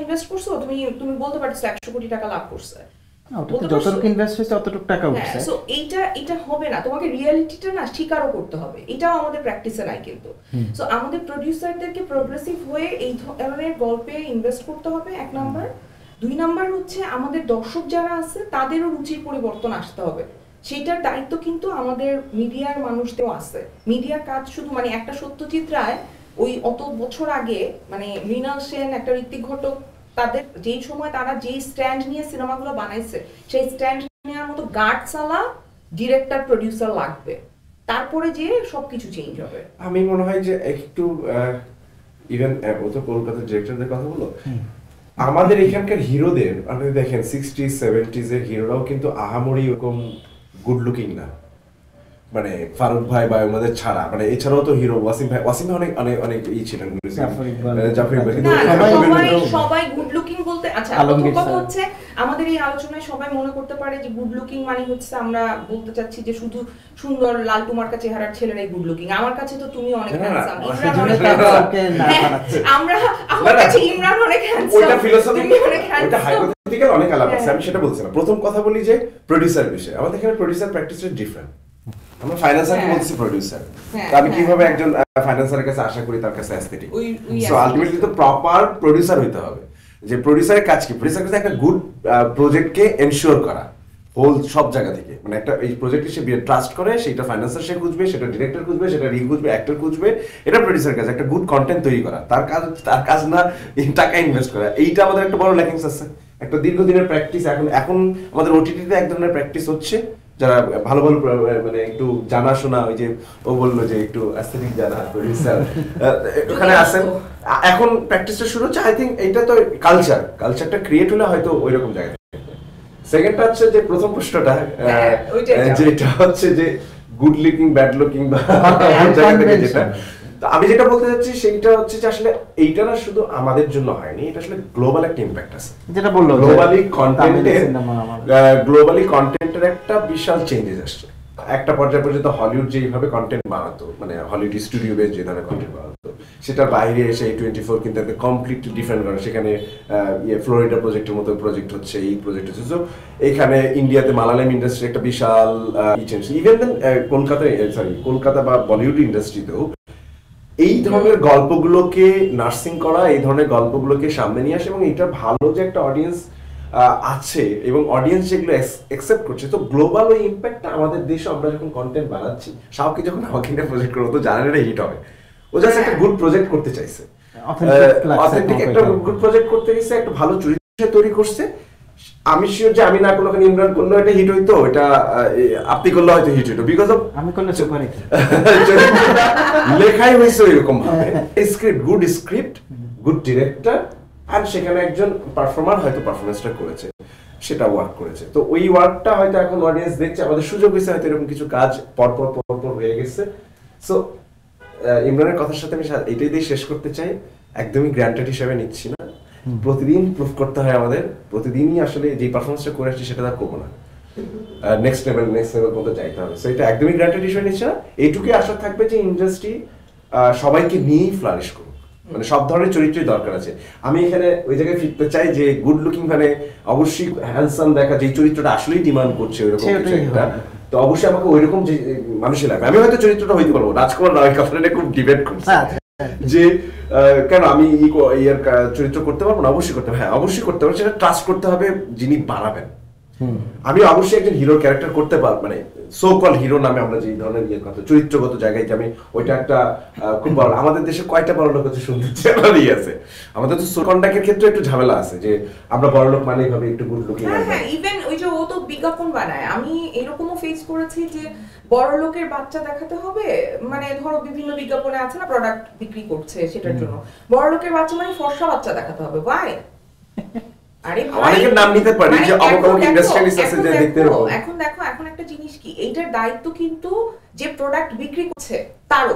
ইনভেস্ট করছো, তুমি বলতে পারছো 100 কোটি টাকা লাভ করছে, যতটুকু ইনভেস্ট হয়েছে ততটুকু টাকা উঠছে। সো এটা হবে না, তোমাকে রিয়ালিটিটা না স্বীকারও করতে হবে, এটাও আমাদের প্র্যাকটিসে নাই কিন্তু। সো আমাদের প্রোডিউসারদেরকে প্রোগ্রেসিভ হয়ে এই ধরনের গল্পে ইনভেস্ট করতে হবে, এক নাম্বার। 2 নাম্বার হচ্ছে আমাদের দর্শক যারা আছে তাদেরও রুচির পরিবর্তন আসতে হবে, সেইটার দায়িত্ব কিন্তু আমাদের মিডিয়ার মানুষদেরও আছে। মিডিয়ার কাজ শুধু মানে একটা সত্যজিৎ রায় ওই অত বছর আগে, মানে মৃণাল সেন, একটা ঋত্বিক ঘটক তাদের যেই সময় তারা যেই স্ট্যান্ড নিয়ে সিনেমাগুলো বানাইছে সেই স্ট্যান্ড নেওয়ার মতো গার্ডসালা ডিরেক্টর প্রোডিউসার লাগবে, তারপরে যে সবকিছু চেঞ্জ হবে। আমি মনে হয় যে একটু ইভেন ও তো কলকাতার ডিরেক্টরদের কথা বলো, আমাদের এখানকার হিরোদের আপনি দেখেন 60s 70s এর হিরোরাও কিন্তু আহামরি এরকম গুড লুকিং না, মানে ফারুক ভাই বা আমাদের ছাড়া, মানে এছাড়াও তো হিরো ওয়াসিম ভাই অনেক অনেক অনেক ছিলেন, জাফর ইকবাল, কিন্তু সবাই গুড লুকিং বলতে, আচ্ছা কথা হচ্ছে আমাদের এই আলোচনায় সবাই মনে করতে পারে যে গুড লুকিং মানে হচ্ছে আমরা বলতে চাচ্ছি যে শুধু সুন্দর লালটু মার্কা চেহারার ছেলেরাই গুড লুকিং। আমার কাছে তো তুমি অনেক হ্যান্ডসাম, ইমরান অনেক আমরা আমার কাছে ইমরান অনেক হ্যান্ডসাম, ওটা ফিলোসফি, ওটা হাইপোথেটিক্যাল অনেক আলাপ আছে, আমি সেটা বলছি না। প্রথম কথা বলি যে প্রোডিউসার বিষয়, আমাদের এখানে প্রোডিউসার প্র্যাকটিসটা ডিফারেন্ট। আমরা ফাইন্যান্সারকে বলছি প্রোডিউসার, তো আমি কিভাবে একজন ফাইন্যান্সারের কাছে আশা করি তার কাছে অ্যাস্থেটিক, সো আলটিমেটলি তো প্রপার প্রোডিউসার হইতে হবে। যে প্রোডিউসারের কাজ কি, প্রোডিউসার কাছে একটা গুড প্রজেক্টকে এনশিওর করা হোল সব জায়গা থেকে, মানে একটা এই প্রজেক্টে সে ট্রাস্ট করে, সেটা ফাইন্যান্সার সে খুঁজবে, সেটা ডিরেক্টর খুঁজবে, সেটা রি খুঁজবে, অ্যাক্টর খুঁজবে, এটা প্রোডিউসার কাজ একটা গুড কন্টেন্ট তৈরি করা। তার কাজ না টাকা ইনভেস্ট করা, এইটা আমাদের একটা বড় ল্যাকিংস আছে, একটা দীর্ঘদিনের প্র্যাকটিস। এখন আমাদের ওটিটিতে এক ধরনের প্র্যাকটিস হচ্ছে, যারা ভালো ভালো মানে একটু জানাশোনা, ওই যে ও বললো যে একটু অ্যাস্থেটিক জানা প্রোডিউসার ওখানে আসেন, এখন প্র্যাকটিসটা শুরু হচ্ছে। আই থিঙ্ক এইটা তো কালচারটা ক্রিয়েট হলে হয়তো ওইরকম জায়গায়। সেকেন্ডটা হচ্ছে যে প্রথম প্রশ্নটা, যেটা হচ্ছে যে গুড লুকিং ব্যাড লুকিং বা জায়গা থেকে যেটা, আমি যেটা বলতে চাচ্ছি সেইটা হচ্ছে যে আসলে এইটা না শুধু আমাদের জন্য হয়নি, এটা আসলে গ্লোবাল একটা ইম্প্যাক্ট আছে, যেটা বললো গ্লোবালি কন্টেন্টের একটা বিশাল চেঞ্জেস আসছে। একটা পর্যায়ে পর্যন্ত হলিউড যেভাবে কন্টেন্ট বানাতো, মানে হলিউড স্টুডিও বেস যে ধরনের কন্টেন্ট বানাতো, সেটার বাইরে এসে 24 কিন্তু একটা কমপ্লিটলি ডিফারেন্ট করে। সেখানে ফ্লোরিডা প্রজেক্টের মতো প্রজেক্ট হচ্ছে, এই প্রজেক্ট হচ্ছে। সো এখানে ইন্ডিয়াতে মালায়ালাম ইন্ডাস্ট্রি একটা বিশাল ইভেন দেন কলকাতা বা বলিউড ইন্ডাস্ট্রিতেও এই ধরনের গল্পগুলোকে নার্সিং করা, এই ধরনের গল্পগুলোকে সামনে নিয়ে আসে, এবং এটা ভালো যে একটা অডিয়েন্স আছে এবং অডিয়েন্স যেগুলো অ্যাকসেপ্ট করছে। তো গ্লোবাল ওই ইম্প্যাক্টটা আমাদের দেশে আমরা যখন কন্টেন্ট বানাচ্ছি, শাওকে যখন আমাকে নিয়ে প্রজেক্ট করবো তো জানেন এটা হিট হবে, ও জাস্ট একটা গুড প্রজেক্ট করতে চাইছে, অথেন্টিক একটা গুড প্রজেক্ট করতে গেছে, একটা ভালো চরিত্র তৈরি করছে। আমি শিওর যে আমি না করলে ইমরান করলেও এটা হিট হইতো, এটা আপনি করলে হয়তো হিট হইতো, বিকজ অফ আমি করলে সুপার হিট লেখাই হয়েছে ওইরকম ভাবে, গুড স্ক্রিপ্ট, গুড ডিরেক্টর, আর সেখানে একজন পারফর্মার হয়তো পারফরমেন্সটা করেছে, সেটা ওয়ার্ক করেছে। তো ওই ওয়ার্কটা হয়তো এখন অডিয়েন্স দেখছে, আমাদের সুযোগ হয়েছে হয়তো এরকম কিছু কাজ পরপর হয়ে গেছে। সো ইমরানের কথার সাথে আমি এটাই দিয়ে শেষ করতে চাই, একদমই গ্র্যান্টেড হিসেবে নিচ্ছি না, প্রতিদিন প্রুফ করতে হয় আমাদের, প্রতিদিনই আসলে যে পারফরমেন্সটা করে আসছি সেটা আর করবো না, নেক্সট লেভেল পর্যন্ত যাইতে হবে। সো এটা একদমই গ্র্যান্টেড হিসেবে নিচ্ছে না, এইটুকুই আশা থাকবে যে ইন্ডাস্ট্রি সবাইকে নিয়েই ফ্লারিশ করুক, মানে সব ধরনের চরিত্রই দরকার আছে। আমি এখানে ওই জায়গায় ফিরতে চাই যে গুড লুকিং মানে অবশ্যই হ্যান্ডসাম দেখা, যে চরিত্রটা আসলেই ডিমান্ড করছে ওইরকম কিছু একটা, তো অবশ্যই আমাকে ওইরকম যে মানুষই লাগবে। আমি হয়তো চরিত্রটা হইতে পারবো, রাজকুমার রায় কাফরানে খুব ডিবেট করছে যে কেন আমি ইয়ার চরিত্র করতে পারবো না, অবশ্যই করতে হবে, হ্যাঁ অবশ্যই করতে পারবো, সেটা ট্রাস্ট করতে হবে যিনি বানাবেন। আমি অবশ্যই একজন হিরোর ক্যারেক্টার করতে পারবো, মানে সো কল হিরো নামে আমরা যে ধরনের ইয়ের কথা, চরিত্রগত জায়গায় যে আমি ওইটা একটা খুব বড়, আমাদের দেশে কয়টা বড় লোক হচ্ছে সুন্দর চ্যানেলই আছে, আমাদের তো কন্ডাক্টের ক্ষেত্রে একটু ঝামেলা আছে যে আমরা বড় লোক মানে ভাবে একটু গুড লুকিং। হ্যাঁ, ইভেন ওই যে ও তো বিজ্ঞাপন বানায়, আমি এরকমও ফেস করেছি যে বড় লোকের বাচ্চা দেখাতে হবে, মানে ধরো বিভিন্ন বিজ্ঞাপনে আছে না প্রোডাক্ট বিক্রি করছে সেটার জন্য, বড় লোকের বাচ্চা মানে ফর্সা বাচ্চা দেখাতে হবে, ভাই অনেকের নাম নিতে পারি যে অমুক ইন্ডাস্ট্রিয়ালিস্ট আছে যে দেখতে পাবো। এখন দেখো, এখন একটা জিনিস কি, এইটার দায়িত্ব কিন্তু যে প্রোডাক্ট বিক্রি করছে তারও,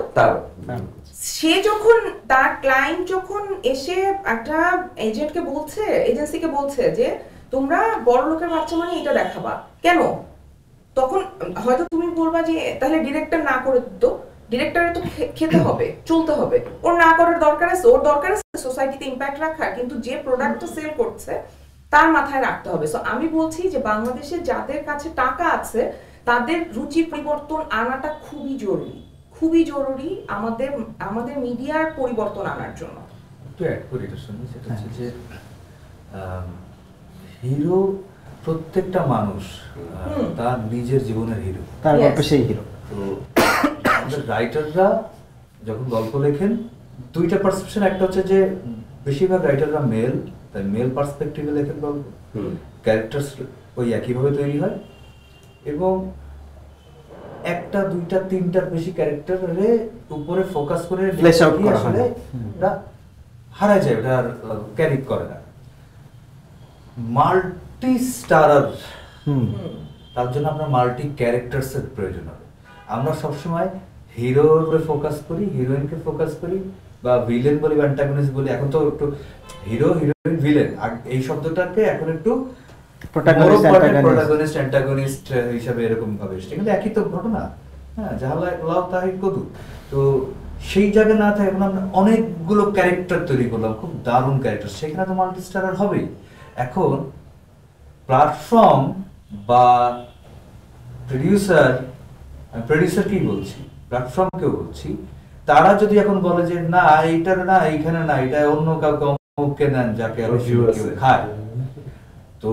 সে যখন তার ক্লায়েন্ট যখন এসে একটা এজেন্টকে বলছে, এজেন্সিকে বলছে যে তোমরা বড় লোকের বাচ্চা মানে এটা দেখাবা কেন, তখন হয়তো তুমি বলবা যে তাহলে ডিরেক্টর না করে দিত, ডিরেক্টরের তো খেতে হবে, চলতে হবে, ওর না করার দরকার আছে, ওর দরকার আছে সোসাইটিতে ইম্প্যাক্ট রাখার, কিন্তু যে প্রোডাক্টটা সেল করছে তার মাথায় রাখতে হবে। সো আমি বলছি যে বাংলাদেশে যাদের কাছে টাকা আছে তাদের রুচি পরিবর্তন আনাটা খুবই জরুরি, খুবই জরুরি আমাদের মিডিয়ার পরিবর্তন আনার জন্য। একটু অ্যাড করি এটার সঙ্গে, সেটা হচ্ছে যে হিরো প্রত্যেকটা মানুষ তার নিজের জীবনের হিরো, তার গল্প সেই হিরো। তো আমাদের রাইটাররা যখন গল্প লেখেন দুইটা পারসেপশন, একটা হচ্ছে যে বেশিরভাগ রাইটাররা মেল, তাই মেল পার্সপেক্টিভে লেখেন গল্প, ক্যারেক্টার্স ওই একইভাবে তৈরি হয় এবং একটা দুইটা তিনটার বেশি ক্যারেক্টারের উপরে ফোকাস করে Flesh out করা হয় আসলে ওটা হারায় যায়, ওটা ক্যারি করে না। মাল্টি স্টারার তার জন্য আমরা মাল্টি ক্যারেক্টার্স এর প্রয়োজন হবে। আমরা সবসময় হিরোর উপরে ফোকাস করি, হিরোইনকে ফোকাস করি, বা ভিলেন বলি বা অ্যান্টাগনিস্ট বলি। এখন তো একটু হিরো হিরোইন ভিলেন এই শব্দটাকে এখন একটু প্রোটাগনিস্ট অ্যান্টাগনিস্ট হিসাবে এরকম ভাবে এসছে, কিন্তু একই তো ঘটনা। হ্যাঁ, যাহলা লাভ তাহাই কদু। তো সেই জায়গায় না থাকে এখন আমরা অনেকগুলো ক্যারেক্টার তৈরি করলাম, খুব দারুণ ক্যারেক্টার, সেখানে তো মাল্টি স্টারার হবেই। এখন প্ল্যাটফর্ম বা প্রডিউসার কি বলছি, প্ল্যাটফর্মকেও বলছি, তারা যদি এখন বলে যে না এইটার না এইখানে না, এটা অন্য কাউকে অমুককে নেন যাকে আরো খায়, তো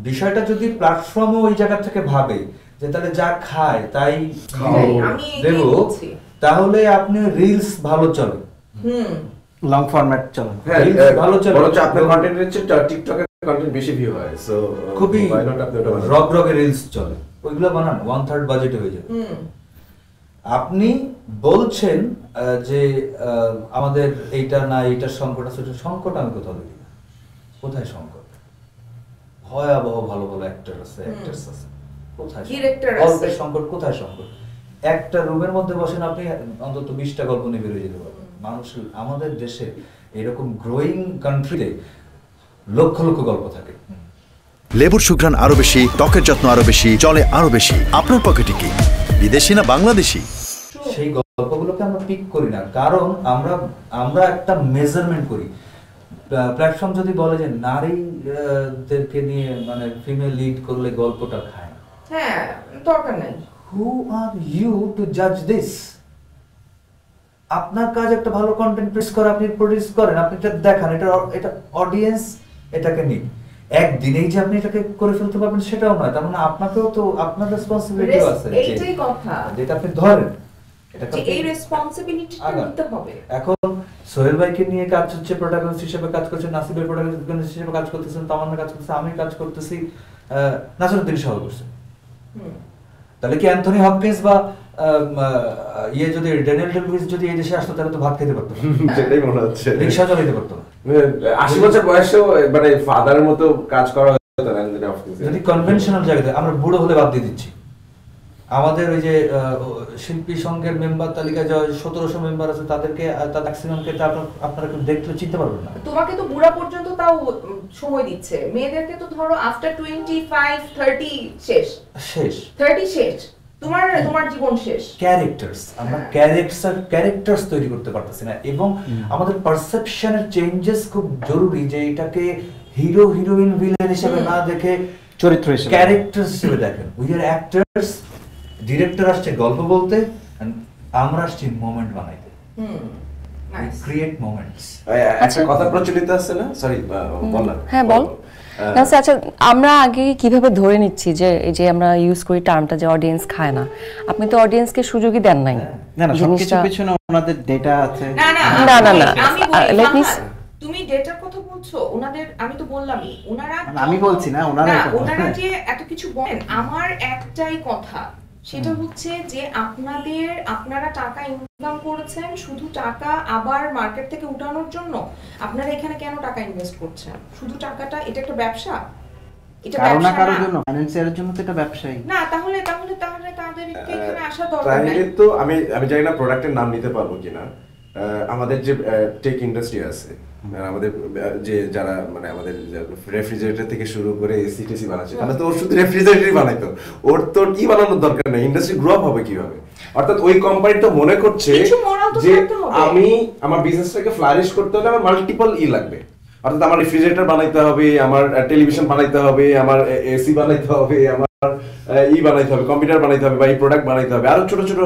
বিষয়টা যদি প্ল্যাটফর্মও ওই জায়গা থেকে ভাবে যে তাহলে যা খায় তাই দেব, তাহলে আপনি রিলস ভালো চলে, লং ফরম্যাট চলে, হ্যাঁ ভালো চলে, বরঞ্চ আপনার কন্টেন্টের চেয়ে টিকটকের কন্টেন্ট বেশি ভিউ হয়, সো খুবই রগ রিলস চলে, ওইগুলো বানান 1/3 বাজেটে হয়ে যায়। আপনি বলছেন যে আমাদের এইটা না এইটার সংকট আছে, সংকট আমি কোথাও দেখি না। কোথায় সংকট? ভয়াবহ ভালো ভালো অ্যাক্টর আছে, অ্যাক্ট্রেস আছে, কোথায় গল্পের সংকট? কোথায় সংকট? একটা রুমের মধ্যে বসেন আপনি অন্তত 20টা গল্প নিয়ে বেরিয়ে যেতে পারবেন। মানুষ আমাদের দেশে এরকম গ্রোয়িং কান্ট্রিতে লক্ষ লক্ষ গল্প থাকে। লেবুর সুঘ্রাণ আরো বেশি, ত্বকের যত্ন আরো বেশি, চলে আরো বেশি। আপনার পকেটে কি বিদেশি না বাংলাদেশি? সেই গল্পগুলোকে আমরা পিক করি না, কারণ আমরা একটা মেজারমেন্ট করি। প্ল্যাটফর্ম যদি বলে যে নারীদেরকে নিয়ে মানে ফিমেল লিড করলে গল্পটা খায় না, হ্যাঁ দরকার নাই। হু আর ইউ টু জাজ দিস? আপনার কাজ একটা ভালো কন্টেন্ট প্রেস করা, আপনি প্রডিউস করেন, আপনি এটা দেখান, এটা অডিয়েন্স এটাকে নিন। একদিনেই যে আপনি এটাকে করে ফেলতে পারবেন সেটাও নয়, তার মানে আপনাকেও তো আপনার রেসপন্সিবিলিটি আছে, এইটাই কথা, যেটা আপনি ধরেন এই রেসপন্সিবিলিটিটা নিতে হবে। এখন সোহেল ভাইকে নিয়ে কাজ হচ্ছে, প্রোটাগনিস্ট হিসেবে কাজ করছেন, নাসিবের প্রোটাগনিস্ট হিসেবে কাজ করতেছেন, তামান্না কাজ করতেছে, আমি কাজ করতেছি, নাসিরউদ্দিন সহ করছে। তাহলে কি অ্যান্থনি হপকিন্স বা যদি ড্যানিয়েল ডে-লুইস যদি এই দেশে আসতো তাহলে তো ভাত খেতে পারতো না, সেটাই মনে হচ্ছে, রিকশা চালাতে পারতো না। 80 বছর বয়সেও মানে ফাদারের মতো কাজ করা হতো না যদি কনভেনশনাল জায়গাতে। আমরা বুড়ো হলে বাদ দিয়ে দিচ্ছি। আমাদের ওই যে শিল্পী সংঘের মেম্বার তালিকায় যে 1700 মেম্বার আছে, তাদেরকে তার ম্যাক্সিমামকে আপনারা দেখলে চিনতে পারবেন না। তোমাকে তো বুড়া পর্যন্ত তাও সময় দিচ্ছে, মেয়েদেরকে তো ধরো আফটার 25 30 শেষ 30 শেষ, তোমার জীবন শেষ। ক্যারেক্টার্স, আমরা ক্যারেক্টার্স তৈরি করতে পারতেছি না, এবং আমাদের পারসেপশনের চেঞ্জেস খুব জরুরি, যে এটাকে হিরো হিরোইন ভিলেন হিসেবে না দেখে চরিত্র হিসেবে, ক্যারেক্টার্স হিসেবে দেখেন। উই আর অ্যাক্টরস, ডিরেক্টর আসছে গল্প বলতে, আমরা আসছি মোমেন্ট বানাইতে, ক্রিয়েট মোমেন্টস। একটা কথা প্রচলিত আছে না, সরি বললাম, হ্যাঁ বল। আচ্ছা, আমরা আগে কিভাবে ধরে নিচ্ছি যে এই যে আমরা ইউজ করি টার্মটা যে অডিয়েন্স খায় না, আপনি তো অডিয়েন্সকে সুযোগই দেন নাই। না না, সবকিছুর পিছনে ওনাদের ডেটা আছে। না না না না, লেট মি, তুমি ডেটার কথা বলছো, ওনাদের আমি তো বললামই, ওনারা আমি বলছি না, ওনারা যে এত কিছু বলেন, আমার একটাই কথা, সেটা হচ্ছে যে আপনারা টাকা ইনকাম করেছেন শুধু টাকা আবার মার্কেট থেকে উঠানোর জন্য। আপনারা এখানে কেন টাকা ইনভেস্ট করছেন? শুধু টাকাটা, এটা একটা ব্যবসা, এটা ব্যবসা না, কারোর জন্য ফাইন্যান্সিয়ালের জন্য তো এটা ব্যবসাই না। তাহলে তাদেরকে এখানে আসা দরকার নাই। তো আমি জানি না প্রোডাক্টের নাম নিতে পারবো কিনা। আমাদের যে টেক ইন্ডাস্ট্রি আছে, আমাদের যে যারা মানে আমাদের রেফ্রিজারেটর থেকে শুরু করে এসি টেসি বানাচ্ছে, তাহলে তো ওর শুধু রেফ্রিজারেটরই বানাইতো, ওর তো কি বানানোর দরকার নেই। ইন্ডাস্ট্রি গ্রো আপ হবে কিভাবে? অর্থাৎ ওই কোম্পানি তো মনে করছে যে আমি আমার বিজনেসটাকে ফ্লারিশ করতে হলে আমার মাল্টিপল লাগবে, অর্থাৎ আমার রেফ্রিজারেটর বানাইতে হবে, আমার টেলিভিশন বানাইতে হবে, আমার এসি বানাইতে হবে, আমার বানাইতে হবে, কম্পিউটার বানাইতে হবে, বা এই প্রোডাক্ট বানাইতে হবে, আরো ছোট ছোট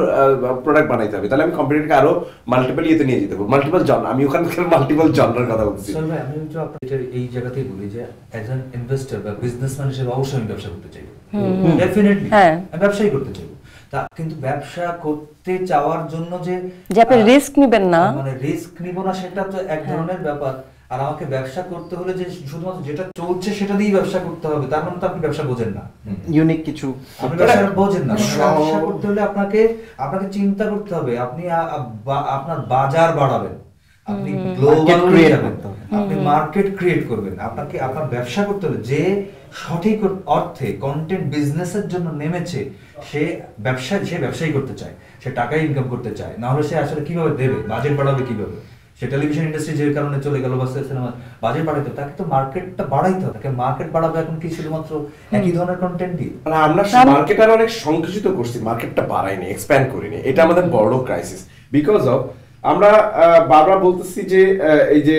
প্রোডাক্ট বানাইতে হবে। তাহলে আমি কম্পিউটারকে আরো মাল্টিপল ইয়েতে নিয়ে যেতে পারবো, মাল্টিপল জন। আমি ওখানকার মাল্টিপল জনরার কথা বলছি। আমি তো আপনাদের এই জায়গাতেই বলি যে অ্যাজ অ্যান ইনভেস্টর বা বিজনেসম্যান হিসেবে অবশ্যই আমি ব্যবসা করতে চাই, ডেফিনেটলি আমি ব্যবসাই করতে চাই। তা কিন্তু ব্যবসা করতে চাওয়ার জন্য যে আপনি রিস্ক নেবেন না, মানে রিস্ক নিব না, সেটা তো এক ধরনের ব্যাপার। আর আমাকে ব্যবসা করতে হলে যে শুধুমাত্র যেটা চলছে সেটা দিয়েই ব্যবসা করতে হবে, তার মানে তো আপনি ব্যবসা বোঝেন না, ইউনিক কিছু আপনি ব্যবসা বোঝেন না। ব্যবসা করতে হলে আপনাকে চিন্তা করতে হবে, আপনি আপনার বাজার বাড়াবেন, আপনি গ্লোবাল হয়ে যাবেন, আপনি মার্কেট ক্রিয়েট করবেন। আপনাকে আপনার ব্যবসা করতে হলে যে সঠিক অর্থে কন্টেন্ট বিজনেসের জন্য নেমেছে সে ব্যবসায়ী করতে চায়, সে টাকা ইনকাম করতে চায়, না হলে সে আসলে কিভাবে দেবে, বাজেট বাড়াবে কিভাবে? সে টেলিভিশন ইন্ডাস্ট্রি যে কারণে চলে গেল বা সিনেমা বাজেট বাড়াইতে, তাকে তো মার্কেটটা বাড়াইতে হবে। তাকে মার্কেট বাড়াবে এখন কি শুধুমাত্র একই ধরনের কন্টেন্টই? আমরা মার্কেট অনেক সংকুচিত করছি, মার্কেটটা বাড়াইনি, এক্সপ্যান্ড করিনি। এটা আমাদের বড় ক্রাইসিস। বিকজ অফ আমরা বারবার বলতেছি যে এই যে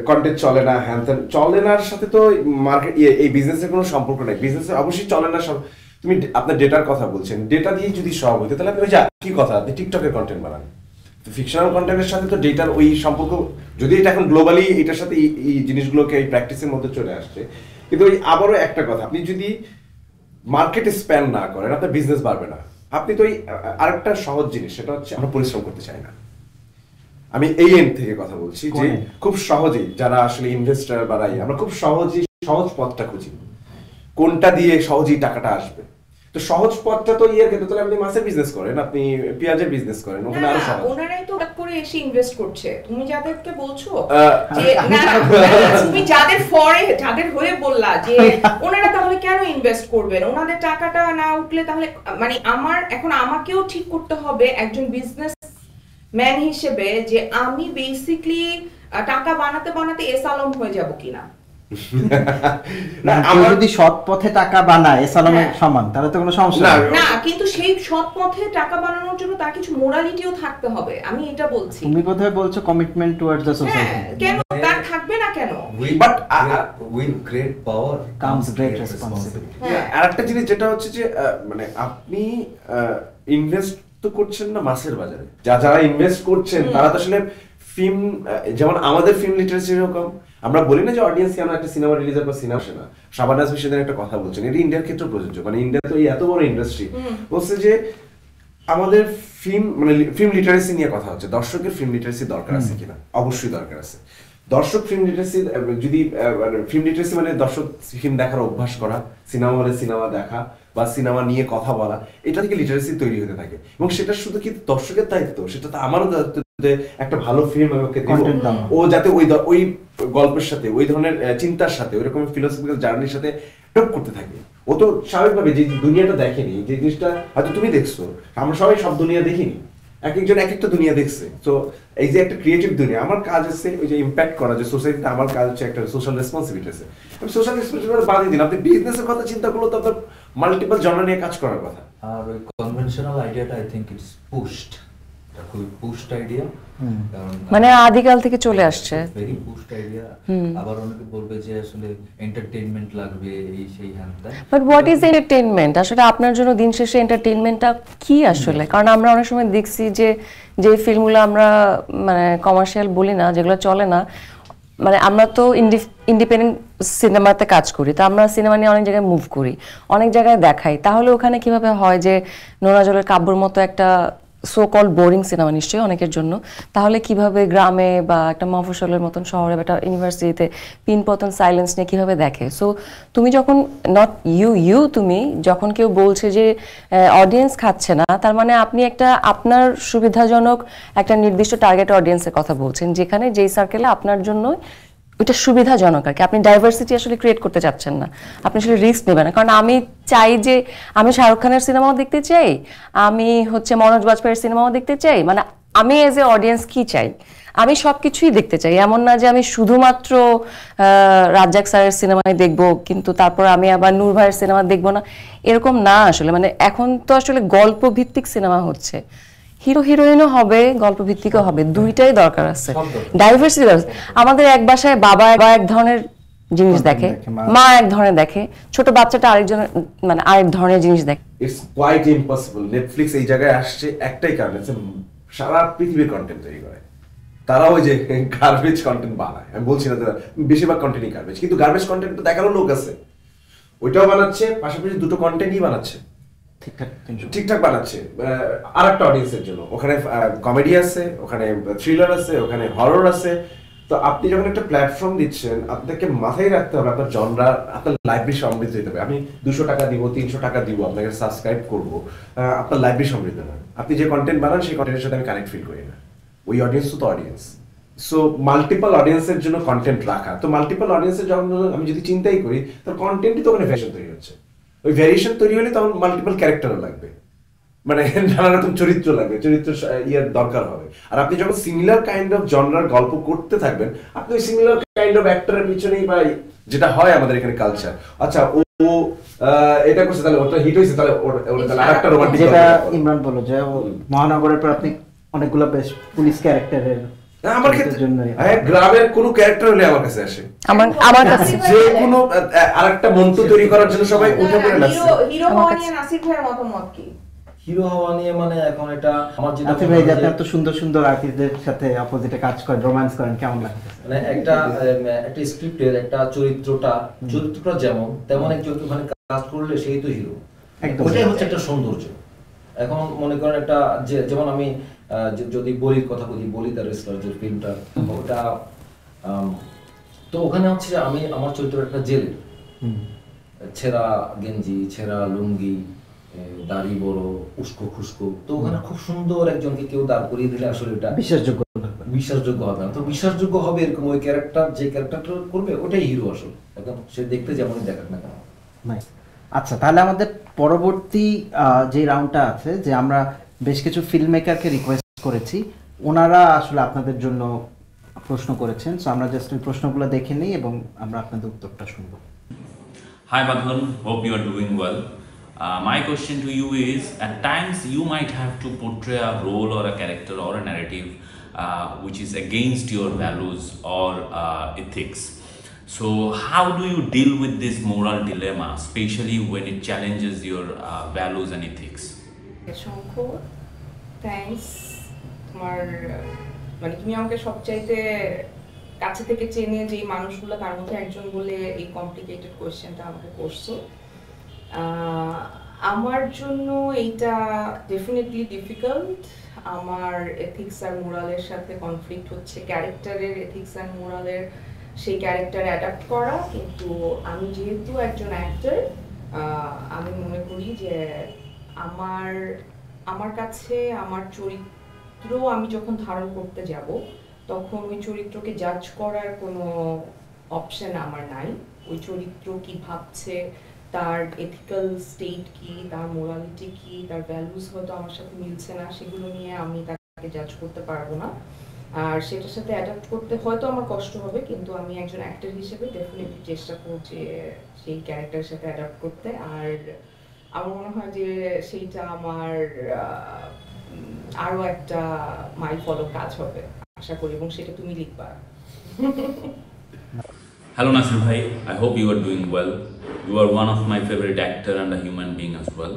কন্টেন্ট চলে না, হ্যান ত্যান চলে না, সাথে তো মার্কেট এই বিজনেসের কোনো সম্পর্ক নেই। বিজনেসে অবশ্যই চলে না সব। তুমি আপনার ডেটার কথা বলছেন, ডেটা দিয়ে যদি সব হইতো তাহলে আপনি ওই যে কি কথা, আপনি টিকটকের কন্টেন্ট বানান, ফিকশনাল কন্টেন্টের সাথে তো ডেটার ওই সম্পর্ক, যদি এটা এখন গ্লোবালি এটার সাথে এই জিনিসগুলোকে এই প্র্যাকটিসের মধ্যে চলে আসছে। কিন্তু ওই আবারও একটা কথা, আপনি যদি মার্কেটে স্প্যান না করেন আপনার বিজনেস বাড়বে না। আপনি তো ওই আরেকটা সহজ জিনিস, সেটা হচ্ছে আমরা পরিশ্রম করতে চাই না। আমি এই এন্ড থেকে কথা বলছি যে খুব সহজেই যারা আসলে ইনভেস্টর বাড়াই, আমরা খুব সহজেই সহজ পথটা খুঁজি, কোনটা দিয়ে সহজেই টাকাটা আসবে। তো সহজ পথটা তো ইয়ের ক্ষেত্রে, তাহলে আপনি মাছের বিজনেস করেন, আপনি পেঁয়াজের বিজনেস করেন, ওখানে আরো সহজ। ওনারাই তো হঠাৎ করে এসে ইনভেস্ট করছে, তুমি যাদেরকে বলছো যে না, তুমি যাদের হয়ে বললা যে ওনারা তাহলে কেন ইনভেস্ট করবেন, ওনাদের টাকাটা না উঠলে তাহলে মানে আমাকেও ঠিক করতে হবে একজন বিজনেস ম্যান হিসেবে যে আমি বেসিক্যালি টাকা বানাতে বানাতে এস আলম হয়ে যাব কিনা। যদি সৎ পথে টাকা বানায় এস আলমের সমান, তাহলে তো কোনো সমস্যা না, কিন্তু সেই সৎ পথে টাকা বানানোর জন্য তার কিছু মোরালিটিও থাকতে হবে, আমি এটা বলছি। তুমি কোথায় বলছো কমিটমেন্ট টুয়ার্ডস দ্য সোসাইটি, কেন তার থাকবে না কেন? But with great power comes great responsibility. আরেকটা জিনিস যেটা হচ্ছে যে মানে আপনি ইনভেস্ট তো করছেন না মাছের বাজারে, যারা ইনভেস্ট করছেন তারা তো আসলে ফিল্ম, যেমন আমাদের ফিল্ম লিটারেসি এরকম, আমরা বলি না যে অডিয়েন্স কেন একটা সিনেমা রিলিজের পর সিনেমা আসে না। শাবানাজ সেদিন একটা কথা বলছেন, এটা ইন্ডিয়ার ক্ষেত্রে প্রযোজ্য, মানে ইন্ডিয়া তো এত বড় ইন্ডাস্ট্রি, বলছে যে আমাদের ফিল্ম মানে ফিল্ম লিটারেসি নিয়ে কথা হচ্ছে, দর্শকের ফিল্ম লিটারেসি দরকার আছে কিনা? অবশ্যই দরকার আছে। দর্শক ফিল্ম লিটারেসি যদি ফিল্ম লিটারেসি মানে দর্শক ফিল্ম দেখার অভ্যাস করা, সিনেমা হলে সিনেমা দেখা বা সিনেমা নিয়ে কথা বলা, এটা থেকে লিটারেসি তৈরি হতে থাকে। এবং সেটা শুধু কি দর্শকের দায়িত্ব, সেটা তো আমারও দায়িত্ব যে একটা ভালো ফিল্ম আমাকে দিব, ও যাতে ওই গল্পের সাথে, ওই ধরনের চিন্তার সাথে, ওই রকম ফিলোসফিক্যাল জার্নির সাথে টপ করতে থাকে। ও তো স্বাভাবিকভাবে যে দুনিয়াটা দেখেনি, যে জিনিসটা হয়তো তুমি দেখছো, আমরা সবাই সব দুনিয়া দেখিনি, এক একজন এক একটা দুনিয়া দেখছে। তো এই যে একটা ক্রিয়েটিভ দুনিয়া, আমার কাজ আছে ওই যে ইম্প্যাক্ট করা, যে সোসাইটিতে আমার কাজ হচ্ছে একটা সোশ্যাল রেসপন্সিবিলিটি আছে। আমি সোশ্যাল রেসপন্সিবিলিটি বাদই দিন, আপনি বিজনেসের কথা চিন্তা করলে তো আপনার মাল্টিপল জনরা নিয়ে কাজ করার কথা। আর ওই কনভেনশনাল আইডিয়াটা আই থিংক ইটস পুশড, এটা খুবই পুশড আইডিয়া, মানে আদিকাল থেকে চলে আসছে, ভেরি পুশড আইডিয়া। আবার অনেকে বলবে যে আসলে এন্টারটেইনমেন্ট লাগবে, এই সেই হ্যান ত্যান। But what is entertainment? আসলে আপনার জন্য দিন শেষে এন্টারটেইনমেন্টটা কি আসলে? কারণ আমরা অনেক সময় দেখছি যে ফিল্মগুলো আমরা মানে কমার্শিয়াল বলি না, যেগুলো চলে না, মানে আমরা তো ইন্ডিপেন্ডেন্ট সিনেমাতে কাজ করি, তো আমরা সিনেমা নিয়ে অনেক জায়গায় মুভ করি, অনেক জায়গায় দেখাই, তাহলে ওখানে কিভাবে হয় যে নোনা জলের কাব্যর মতো একটা সো কল বোরিং সিনেমা নিশ্চয়ই অনেকের জন্য, তাহলে কিভাবে গ্রামে বা একটা মফস্বলের মতন শহরে বা একটা ইউনিভার্সিটিতে পিনপতন সাইলেন্স নিয়ে কিভাবে দেখে? সো তুমি যখন নট তুমি যখন কেউ বলছে যে অডিয়েন্স খাচ্ছে না, তার মানে আপনি একটা আপনার সুবিধাজনক একটা নির্দিষ্ট টার্গেট অডিয়েন্সের কথা বলছেন, যেখানে যেই সার্কেলে আপনার জন্য ওইটা সুবিধাজনক আর কি। আপনি ডাইভার্সিটি আসলে ক্রিয়েট করতে চাচ্ছেন না, আপনি আসলে রিস্ক নেবেন না। কারণ আমি চাই যে আমি শাহরুখ খানের সিনেমাও দেখতে চাই, আমি হচ্ছে মনোজ বাজপেয়ীর সিনেমাও দেখতে চাই, মানে আমি এজ এ অডিয়েন্স কি চাই, আমি সব কিছুই দেখতে চাই। এমন না যে আমি শুধুমাত্র রাজ্জাক স্যারের সিনেমাই দেখবো কিন্তু তারপর আমি আবার নূর ভাইয়ের সিনেমা দেখবো না, এরকম না আসলে। মানে এখন তো আসলে গল্প ভিত্তিক সিনেমা হচ্ছে, হিরো হিরোইনও হবে, গল্প ভিত্তিকও হবে, দুইটাই দরকার আছে, ডাইভার্সিটি দরকার। আমাদের এক বাসায় বাবা এক ধরনের জিনিস দেখে, মা এক ধরনের দেখে, ছোট বাচ্চাটা আরেকজনের মানে আরেক ধরনের জিনিস দেখে। It's quite impossible. নেটফ্লিক্স এই জায়গায় আসছে একটাই কারণ, সারা পৃথিবীর কন্টেন্ট তৈরি করে, তারা ওই যে গার্বেজ কন্টেন্ট বানায়। আমি বলছি না তারা বেশিরভাগ কন্টেন্টই গার্বেজ, কিন্তু গার্বেজ কন্টেন্ট তো দেখানোর লোক আছে, ওইটাও বানাচ্ছে, পাশাপাশি দুটো কন্টেন্টই বানাচ্ছে, ঠিকঠাক বানাচ্ছে আর একটা অডিয়েন্সের জন্য। ওখানে কমেডি আছে, ওখানে থ্রিলার আছে, ওখানে হরর আছে, তো আপনি যখন একটা প্ল্যাটফর্ম দিচ্ছেন, আপনাকে মাথায় রাখতে হবে আপনার জনরা, আপনার লাইব্রেরি সমৃদ্ধ হতে হবে। আমি 200 টাকা দিব, 300 টাকা দিব, আপনাকে সাবস্ক্রাইব করবো, আপনার লাইব্রেরি সমৃদ্ধ না। আপনি যে কন্টেন্ট বানান সেই কন্টেন্টের সাথে আমি কানেক্ট ফিল করি না। ওই অডিয়েন্স তো অডিয়েন্স। সো মাল্টিপল অডিয়েন্সের জন্য কন্টেন্ট রাখা, তো মাল্টিপল অডিয়েন্সের যখন আমি যদি চিন্তাই করি, তার কন্টেন্টই তো ওখানে ভ্যারিয়েশন তৈরি হচ্ছে। ওই ভ্যারিয়েশন তৈরি হলে তখন মাল্টিপল ক্যারেক্টারও লাগবে, মানে নানা রকম চরিত্র লাগবে, চরিত্র ইয়ের দরকার হবে। আর আপনি যখন সিমিলার কাইন্ড অফ জনরার গল্প করতে থাকবেন, আপনি ওই সিমিলার কাইন্ড অফ অ্যাক্টরের পিছনেই, বা যেটা হয় আমাদের এখানে কালচার, আচ্ছা ও এটা করছে তাহলে ওটা হিট হয়েছে, তাহলে তাহলে আরেকটা রোমান্টিক, যেটা ইমরান বলল যে মহানগরের পর আপনি অনেকগুলো বেশ পুলিশ ক্যারেক্টারের, আমার ক্ষেত্রে গ্রামের কোন ক্যারেক্টার হলে আমার কাছে আসে, আমার কাছে যে কোনো আরেকটা মন্ত্র তৈরি করার জন্য সবাই উঠে পড়ে লাগছে। হিরো হওয়া নিয়ে নাসির ভাইয়ের মতামত কি? হিরো হওয়া নিয়ে মানে এখন এটা আমার যেটা আচ্ছা ভাই, যাতে এত সুন্দর সুন্দর আর্টিস্টদের সাথে অপোজিটে কাজ করেন, রোম্যান্স করেন, কেমন লাগে? মানে একটা স্ক্রিপ্টের একটা চরিত্রটা যেমন তেমন একজন ওখানে কাজ করলে সেই তো হিরো, ওটাই হচ্ছে একটা সৌন্দর্য। এখন মনে করেন একটা যেমন আমি যদি বলির কথা বলি, বলি তার রেসলার ফিল্মটা, ওটা তো ওখানে হচ্ছে আমি আমার চরিত্র একটা জেলে, ছেঁড়া গেঞ্জি, ছেঁড়া লুঙ্গি, দাড়ি বড়, উস্কো খুস্কো, তো ওখানে খুব সুন্দর একজনকে কেউ দাঁড় করিয়ে দিলে আসলে এটা বিশ্বাসযোগ্য হবে না। তো বিশ্বাসযোগ্য হবে এরকম ওই ক্যারেক্টার, যে ক্যারেক্টারটা করবে ওটাই হিরো আসলে, এখন সে দেখতে যেমনই দেখাক না কেন। আচ্ছা, তাহলে আমাদের পরবর্তী যে রাউন্ডটা আছে, যে আমরা বেশ কিছু ফিল্ম মেকারকে রিকোয়েস্ট করেছি, ওনারা আসলে আপনাদের জন্য প্রশ্ন করেছেন। সো আমরা জাস্ট ওই প্রশ্নগুলো দেখে নিই এবং আমরা আপনাদের উত্তরটা শুনবো। Hi Badhan, hope you are doing well. My question to you is, at times you might have to portray a role or a character or a narrative which is against your values or ethics. So how do you deal with this moral dilemma, especially when it challenges your values and ethics? Thanks, তোমার মানে তুমি আমাকে সবচাইতে কাছে থেকে চেনে যে মানুষগুলো, তার মধ্যে একজন বলে এই কমপ্লিকেটেড কোয়েশ্চেনটা আমাকে করছো। আমার জন্য এইটা ডেফিনেটলি ডিফিকাল্ট। আমার এথিক্স আর মোরালের সাথে কনফ্লিক্ট হচ্ছে, ক্যারেক্টারের এথিক্স আর মোরালের সেই ক্যারেক্টার অ্যাডাপ্ট করা। কিন্তু আমি যেহেতু একজন অ্যাক্টর, আমি মনে করি যে আমার কাছে আমার চরিত্র আমি যখন ধারণ করতে যাব, তখন ওই চরিত্রকে জাজ করার কোনো অপশন আমার নাই। ওই চরিত্র কি ভাবছে, তার এথিক্যাল স্টেট কি, তার মোরালিটি কি, তার ভ্যালুস হয়তো আমার সাথে মিলছে না, সেগুলো নিয়ে আমি তাকে জাজ করতে পারবো না। আর সেটার সাথে অ্যাডাপ্ট করতে হয়তো আমার কষ্ট হবে, কিন্তু আমি একজন অ্যাক্টর হিসেবে ডেফিনেটলি চেষ্টা করছি সেই ক্যারেক্টারের সাথে অ্যাডাপ্ট করতে। আর আমার মনে হয় যে সেইটা আমার আরো একটা মাইল ফলো কাজ হবে আশা করি, এবং সেটা তুমি লিখবা। Hello Nasir Bhai, I hope you are doing well. You are one of my favorite actor and a human being as well.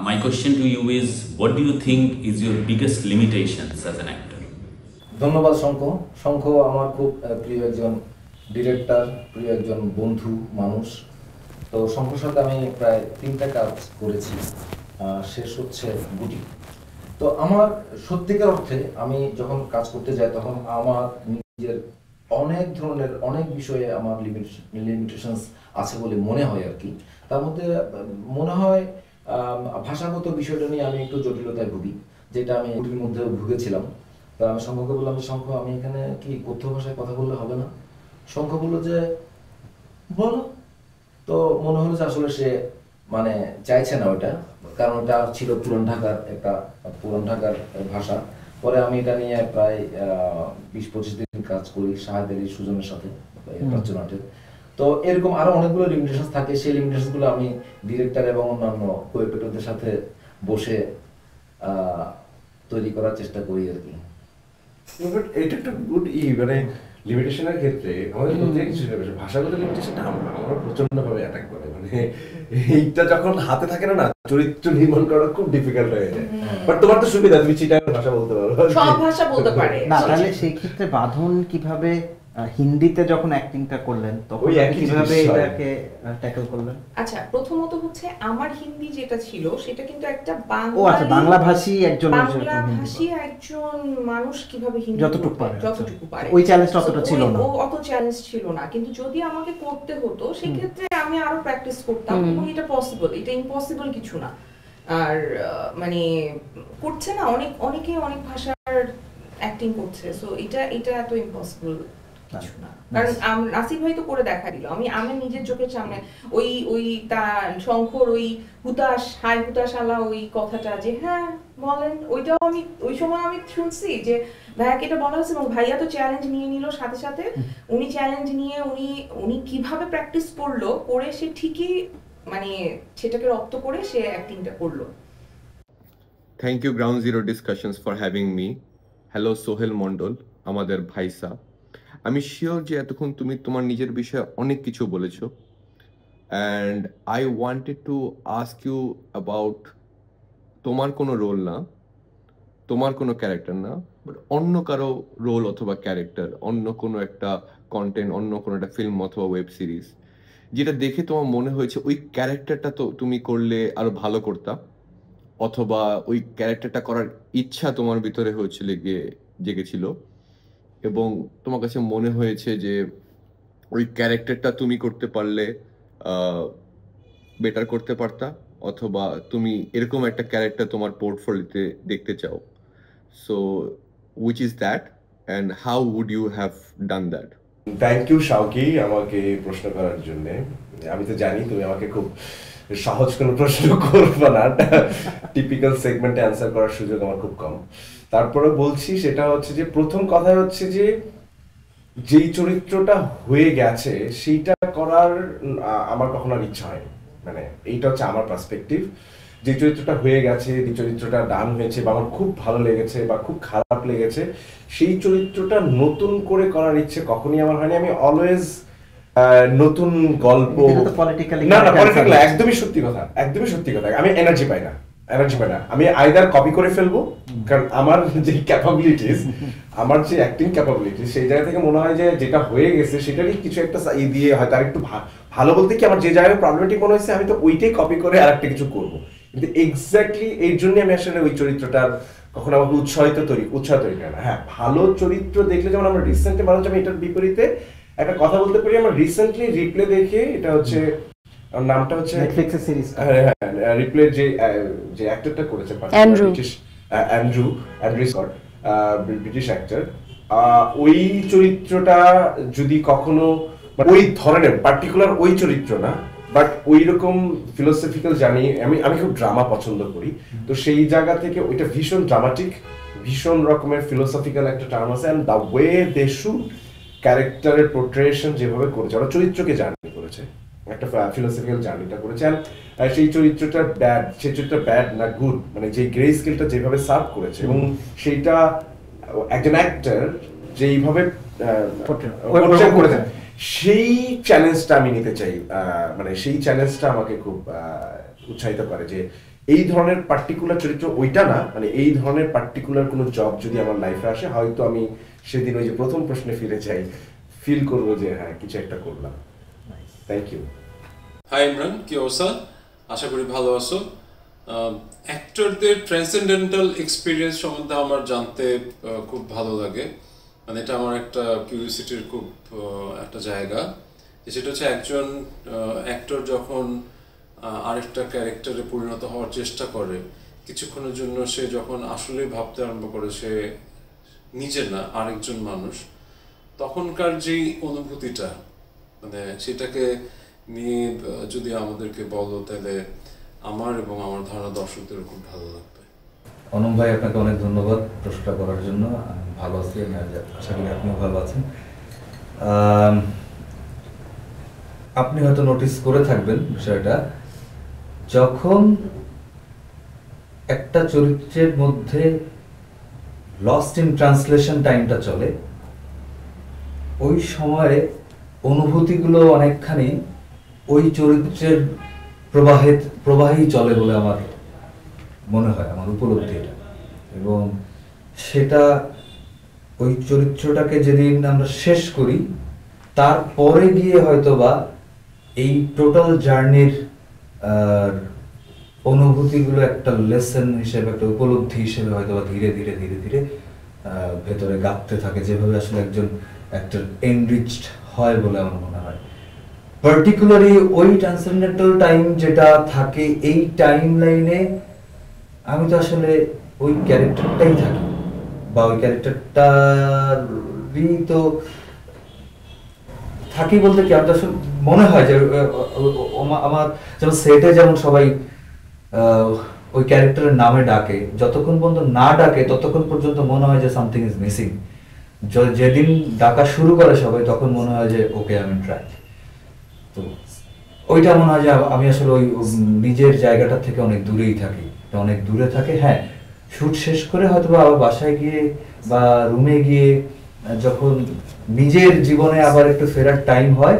My question to you is, what do you think is your biggest limitations as an actor? ধন্যবাদ শঙ্খ আমার খুব প্রিয় একজন director, প্রিয় একজন বন্ধু মানুষ। তো শঙ্খর সাথে আমি প্রায় 3টা কাজ করেছি, শেষ হচ্ছে গুটি। তো আমার সত্যিকার অর্থে আমি যখন কাজ করতে যাই, তখন আমার নিজের অনেক ধরনের অনেক বিষয়ে আমার লিমিটেশনস আছে বলে মনে হয় আর কি। তার মধ্যে মনে হয় ভাষাগত বিষয়টা নিয়ে আমি একটু জটিলতায় ভুগি, যেটা আমি গুটির মধ্যে ভুগেছিলাম। তো আমি শঙ্খকে বললাম, শঙ্খ আমি এখানে কি কথ্য ভাষায় কথা বললে হবে না? শঙ্খ বললো যে বলো। তো মনে হলো যে আসলে সে মানে চাইছে না ওটা, কারণ ওটা ছিল পুরান ঢাকার ভাষা। পরে আমি এটা নিয়ে প্রায় 20-25 দিন কাজ করি শাহেদ আলী সুজনের সাথে রচনাটের। তো এরকম আরো অনেকগুলো লিমিটেশন থাকে, সেই লিমিটেশন গুলো আমি ডিরেক্টর এবং অন্যান্য কোঅপারেটরদের সাথে বসে তৈরি করার চেষ্টা করি আর কি। এটা একটা গুড মানে লিমিটেশনের ক্ষেত্রে আমাদের প্রত্যেক কিছু ভাষাগত লিমিটেশনটা আমরা প্রচন্ডভাবে অ্যাটাক করে, মানে এইটা যখন হাতে থাকে না, চরিত্র নির্মাণ করা খুব ডিফিকাল্ট হয়ে যায়। বাট তোমার তো সুবিধা, তুমি চিটাগাং ভাষা বলতে পারো, সব ভাষা বলতে পারে। না, তাহলে সেই ক্ষেত্রে বাঁধন কিভাবে হিন্দিতে যখন অ্যাক্টিংটা করলেন তখন ওই একই কিভাবে জিনিস হয়। এটাকে ট্যাকল করলেন? আচ্ছা, প্রথমত হচ্ছে আমার হিন্দি যেটা ছিল সেটা কিন্তু একটা ও আচ্ছা, বাংলাভাষী একজন বাংলাভাষী একজন মানুষ কিভাবে হিন্দি যতটুকু বলতে, পারে, যতটুকু পারে, ওই চ্যালেঞ্জটা অতটা So, ছিল না। ও অত চ্যালেঞ্জ ছিল না, কিন্তু যদি আমাকে করতে হতো সেক্ষেত্রে আমি আরো প্র্যাকটিস করতাম এবং এটা পসিবল, এটা ইম্পসিবল কিছু না। আর মানে করছে না অনেকে অনেক ভাষার অ্যাক্টিং করছে, সো এটা এত ইম্পসিবল কিছু না। কারণ নাসির ভাই তো করে দেখা দিল, আমি নিজের চোখের সামনে ওই তার শঙ্কর ওই হুতাশ হাই হুতাশ আলা ওই কথাটা যে হ্যাঁ বলেন, ওইটাও আমি ওই সময় আমি শুনছি যে ভাইয়াকে এটা বলা হয়েছে এবং ভাইয়া তো চ্যালেঞ্জ নিয়ে নিল সাথে সাথে। উনি চ্যালেঞ্জ নিয়ে উনি কিভাবে প্র্যাকটিস করলো, করে সে ঠিকই মানে সেটাকে রপ্ত করে সে অ্যাক্টিংটা করলো। Thank you ground zero discussions for having me. Hello Sohel Mondal, আমাদের ভাইসা। আমি শিওর যে এতক্ষণ তুমি তোমার নিজের বিষয়ে অনেক কিছু বলেছো, and I wanted to ask you about তোমার কোনো রোল না, তোমার কোনো ক্যারেক্টার না, বাট অন্য কারো রোল অথবা ক্যারেক্টার, অন্য কোনো একটা কন্টেন্ট, অন্য কোনো একটা ফিল্ম অথবা ওয়েব সিরিজ যেটা দেখে তোমার মনে হয়েছে ওই ক্যারেক্টারটা তো তুমি করলে আরো ভালো করতা, অথবা ওই ক্যারেক্টারটা করার ইচ্ছা তোমার ভিতরে হয়েছিল জেগেছিল এবং তোমার কাছে মনে হয়েছে যে ওই ক্যারেক্টারটা তুমি করতে পারলে বেটার করতে পারতা, অথবা তুমি এরকম একটা ক্যারেক্টার তোমার পোর্টফোলিওতে দেখতে চাও। So which is that and how would you have done that? Thank you Shawki আমাকে প্রশ্ন করার জন্য। আমি তো জানি তুমি আমাকে খুব সহজ কোনো প্রশ্ন করবে না, টিপিক্যাল সেগমেন্টে অ্যান্সার করার সুযোগ আমার খুব কম। তারপরে বলছি সেটা হচ্ছে যে প্রথম কথা হচ্ছে যে যেই চরিত্রটা হয়ে গেছে সেইটা করার আমার কখনো আর ইচ্ছা হয়নি। মানে এইটা হচ্ছে আমার পার্সপেক্টিভ। যে চরিত্রটা হয়ে গেছে, যে চরিত্রটা ডান হয়েছে বা আমার খুব ভালো লেগেছে বা খুব খারাপ লেগেছে, সেই চরিত্রটা নতুন করে করার ইচ্ছে কখনই আমার হয়নি। আমি অলওয়েজ নতুন গল্প, না পলিটিক্যাল, একদমই সত্যি কথা, একদমই সত্যি কথা। আমি এনার্জি পাই না। আমি আইদার কপি করে ফেলবো, কারণ আমার যে ক্যাপাবিলিটিস, আমার যে অ্যাক্টিং ক্যাপাবিলিটিস, সেই জায়গা থেকে মনে হয় যে যেটা হয়ে গেছে সেটারই কিছু একটা দিয়ে হয়তো আর একটু ভালো বলতে কি আমার যে জায়গায় প্রবলেমেটিক মনে হয়েছে আমি তো ওইটাই কপি করে আর একটা কিছু করবো। কিন্তু এক্স্যাক্টলি এই জন্য আমি আসলে ওই চরিত্রটার কখনো আমাকে উৎসাহ তৈরি করে না। হ্যাঁ, ভালো চরিত্র দেখলে যেমন আমরা রিসেন্টলি মানুষ, আমি এটার বিপরীতে একটা কথা বলতে পারি। আমরা রিসেন্টলি রিপ্লে দেখে, এটা হচ্ছে নামটা হচ্ছে নেটফ্লিক্সের সিরিজ, রিপ্লে যে অ্যাক্টরটা করেছে অ্যান্ড্রু স্কট, ব্রিটিশ অ্যাক্টর, ওই চরিত্রটা যদি কখনো ওই ধরনের পার্টিকুলার ওই চরিত্র না, বাট ওই রকম ফিলোসফিক্যাল জানি, আমি খুব ড্রামা পছন্দ করি, তো সেই জায়গা থেকে ওইটা ভীষণ ড্রামাটিক, ভীষণ রকমের ফিলোসফিক্যাল একটা টার্ম আছে, and the way they shoot ক্যারেক্টারের পোর্ট্রেশন যেভাবে করেছে, ওরা চরিত্রকে জার্নি করেছে, একটা ফিলোসফিক্যাল জার্নিটা করেছে। আর সেই চরিত্রটা ব্যাড না গুড, মানে যে গ্রে স্কেলটা যেভাবে সার্ভ করেছে এবং সেইটা একজন অ্যাক্টর যেইভাবে করেছে, সেই চ্যালেঞ্জটা আমি নিতে চাই। মানে সেই চ্যালেঞ্জটা আমাকে খুব উৎসাহিত করে যে এই ধরনের পার্টিকুলার চরিত্র ওইটা না, মানে এই ধরনের পার্টিকুলার কোনো জব যদি আমার লাইফে আসে, হয়তো আমি সেদিন ওই যে প্রথম প্রশ্নে ফিরে যাই, ফিল করবো যে হ্যাঁ কিছু একটা করলাম। Thank you. হাই ইমরান, কি অবস্থা? আশা করি ভালো আছো। অ্যাক্টরদের ট্রান্সেন্ডেন্টাল এক্সপিরিয়েন্স সম্বন্ধে আমার জানতে খুব ভালো লাগে। মানে এটা আমার একটা কিউরিওসিটির খুব একটা জায়গা, সেটা হচ্ছে একজন অ্যাক্টর যখন আরেকটা ক্যারেক্টারে পরিণত হওয়ার চেষ্টা করে, কিছুক্ষণের জন্য সে যখন আসলে ভাবতে আরম্ভ করে সে নিজের না আরেকজন মানুষ, তখনকার যেই অনুভূতিটা, মানে সেটাকে নিয়ে যদি আমাদেরকে বলো তাহলে আমার এবং আমার ধারণা দর্শকদের খুব ভালো লাগবে। অনম ভাই, আপনাকে অনেক ধন্যবাদ প্রশ্নটা করার জন্য। আমি ভালো আছি, আশা করি আপনিও ভালো আছেন। আপনি হয়তো নোটিস করে থাকবেন বিষয়টা, যখন একটা চরিত্রের মধ্যে লস্ট ইন ট্রান্সলেশন টাইমটা চলে, ওই সময়ে অনুভূতিগুলো অনেকখানি ওই চরিত্রের প্রবাহেই চলে বলে আমার মনে হয়, আমার উপলব্ধি এটা। এবং সেটা ওই চরিত্রটাকে যেদিন আমরা শেষ করি তারপরে গিয়ে হয়তোবা এই টোটাল জার্নির অনুভূতিগুলো একটা লেসন হিসেবে, একটা উপলব্ধি হিসেবে হয়তোবা ধীরে ধীরে ধীরে ধীরে ভেতরে গাঁথতে থাকে, যেভাবে আসলে একজন অ্যাক্টর এনরিচড হয় বলে আমার মনে হয়। পার্টিকুলারলি ওই ট্রান্সেন্ডেন্টাল টাইম যেটা থাকে এই টাইম লাইনে আমি তো আসলে ওই ক্যারেক্টারটাই থাকি, বা ওই ক্যারেক্টারটারই তো থাকি বলতে কি, আমার আসলে মনে হয় যে আমার যেমন সেটে যেমন সবাই ওই ক্যারেক্টারের নামে ডাকে, যতক্ষণ পর্যন্ত না ডাকে ততক্ষণ পর্যন্ত মনে হয় যে সামথিং ইজ মিসিং। যেদিন ডাকা শুরু করে সবাই তখন মনে হয় যে ওকে আই এম ট্র্যাক। তো ওইটা মনে হয় যে আমি আসলে ওই নিজের জায়গাটা থেকে অনেক দূরেই থাকি, অনেক দূরে থাকে। হ্যাঁ, শুট শেষ করে হয়তো বা আবার বাসায় গিয়ে বা রুমে গিয়ে যখন নিজের জীবনে আবার একটু ফেরার টাইম হয়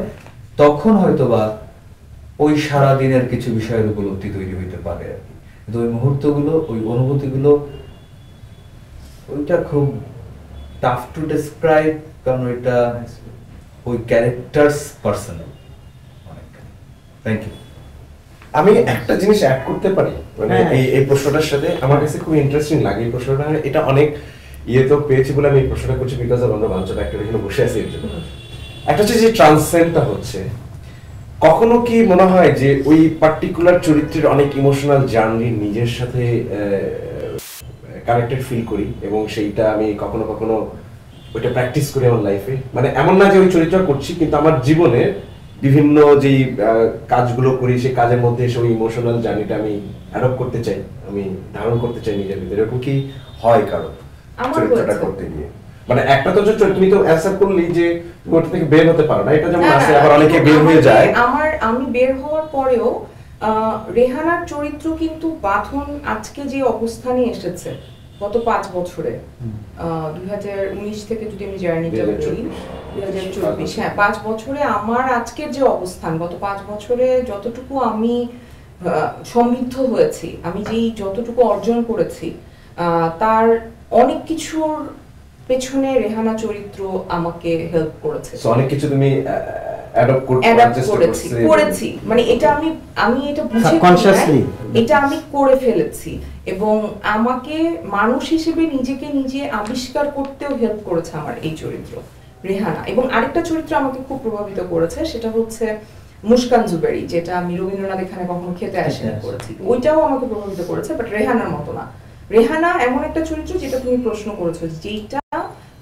তখন হয়তোবা ওই সারা দিনের কিছু বিষয়ের উপলব্ধি তৈরি হইতে পারে আর কি। কিন্তু ওই মুহূর্তগুলো, ওই অনুভূতিগুলো, ওইটা খুব টাফ টু ডেসক্রাইব, কারণ ওইটা ওই ক্যারেক্টারস পার্সোনাল। Thank you. আমি একটা জিনিস অ্যাড করতে পারি, মানে এই প্রশ্নটার সাথে আমার কাছে খুব ইন্টারেস্টিং লাগে এই প্রশ্নটা। এটা অনেক তো পেয়েছি বলে আমি এই প্রশ্নটা করছি, বিকজ আমরা বাঞ্চব একটা এখানে বসে আছি এর জন্য। একটা হচ্ছে যে ট্রান্সেন্ডটা হচ্ছে, কখনো কি মনে হয় যে ওই পার্টিকুলার চরিত্রের অনেক ইমোশনাল জার্নি নিজের সাথে কানেক্টেড ফিল করি, এবং সেইটা আমি কখনো কখনো ওইটা প্র্যাকটিস করি আমার লাইফে। মানে এমন না যে ওই চরিত্র করছি, কিন্তু আমার জীবনে বিভিন্ন যেই কাজগুলো করি সেই কাজের মধ্যে এসে ওই ইমোশনাল জার্নিটা আমি অ্যাডপ্ট করতে চাই, আমি ধারণ করতে চাই নিজের ভিতরে। এরকম কি হয় কারো চরিত্রটা করতে গিয়ে? মানে একটা তো তুমি তো অ্যানসার করলি যে ওটা থেকে বের হতে পারো না, এটা যেমন আছে, আবার অনেকে বের হয়ে যায়। আমি বের হওয়ার পরেও রেহানার চরিত্র কিন্তু বাঁধন আজকে যে অবস্থানে এসেছে গত 5 বছরে, 2019 থেকে যদি আমি জার্নিটা করি 2024, হ্যাঁ 5 বছরে আমার আজকের যে অবস্থান, গত 5 বছরে যতটুকু আমি সমৃদ্ধ হয়েছি, আমি যেই যতটুকু অর্জন করেছি, তার অনেক কিছুর পেছনে রেহানা চরিত্র আমাকে হেল্প করেছে। অনেক কিছু তুমি অ্যাডপ্ট করেছি, মানে এটা আমি এটা বুঝি কনসিয়াসলি এটা আমি করে ফেলেছি, এবং আমাকে মানুষ হিসেবে নিজেকে নিজে আবিষ্কার করতেও হেল্প করেছে আমার এই চরিত্র রেহানা। এবং আরেকটা চরিত্র আমাকে খুব প্রভাবিত করেছে, সেটা হচ্ছে মুস্কান জুবেরি, যেটা আমি রবীন্দ্রনাথ এখানে কখনো খেতে আসেনি করেছি, ওইটাও আমাকে প্রভাবিত করেছে, বাট রেহানার মতো না। রেহানা এমন একটা চরিত্র যেটা তুমি প্রশ্ন করেছো, যেটা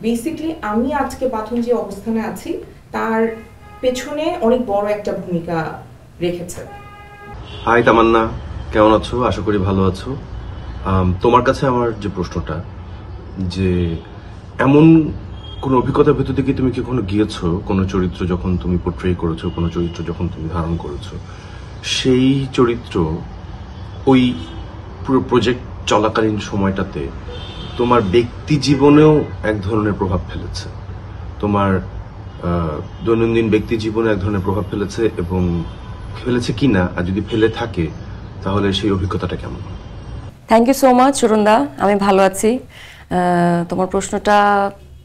বেসিক্যালি আমি আজকে বাঁধন যে অবস্থানে আছি তার পেছনে অনেক বড় একটা ভূমিকা রেখেছে। হাই তামান্না, কেমন আছো? আশা করি ভালো আছো। তোমার কাছে আমার যে প্রশ্নটা, যে এমন কোন অভিজ্ঞতার ভেতর থেকে তুমি কি কখনো গিয়েছো, কোনো চরিত্র যখন তুমি পোর্ট্রে করেছো, কোনো চরিত্র যখন তুমি ধারণ করেছো, সেই চরিত্র ওই পুরো প্রজেক্ট চলাকালীন সময়টাতে তোমার ব্যক্তি জীবনেও এক ধরনের প্রভাব ফেলেছে, তোমার দৈনন্দিন ব্যক্তি জীবনে এক ধরনের প্রভাব ফেলেছে, এবং ফেলেছে কিনা, আর যদি ফেলে থাকে তাহলে সেই অভিজ্ঞতাটা কেমন? থ্যাংক ইউ সো মাচ সুরন্দা, আমি ভালো আছি। তোমার প্রশ্নটা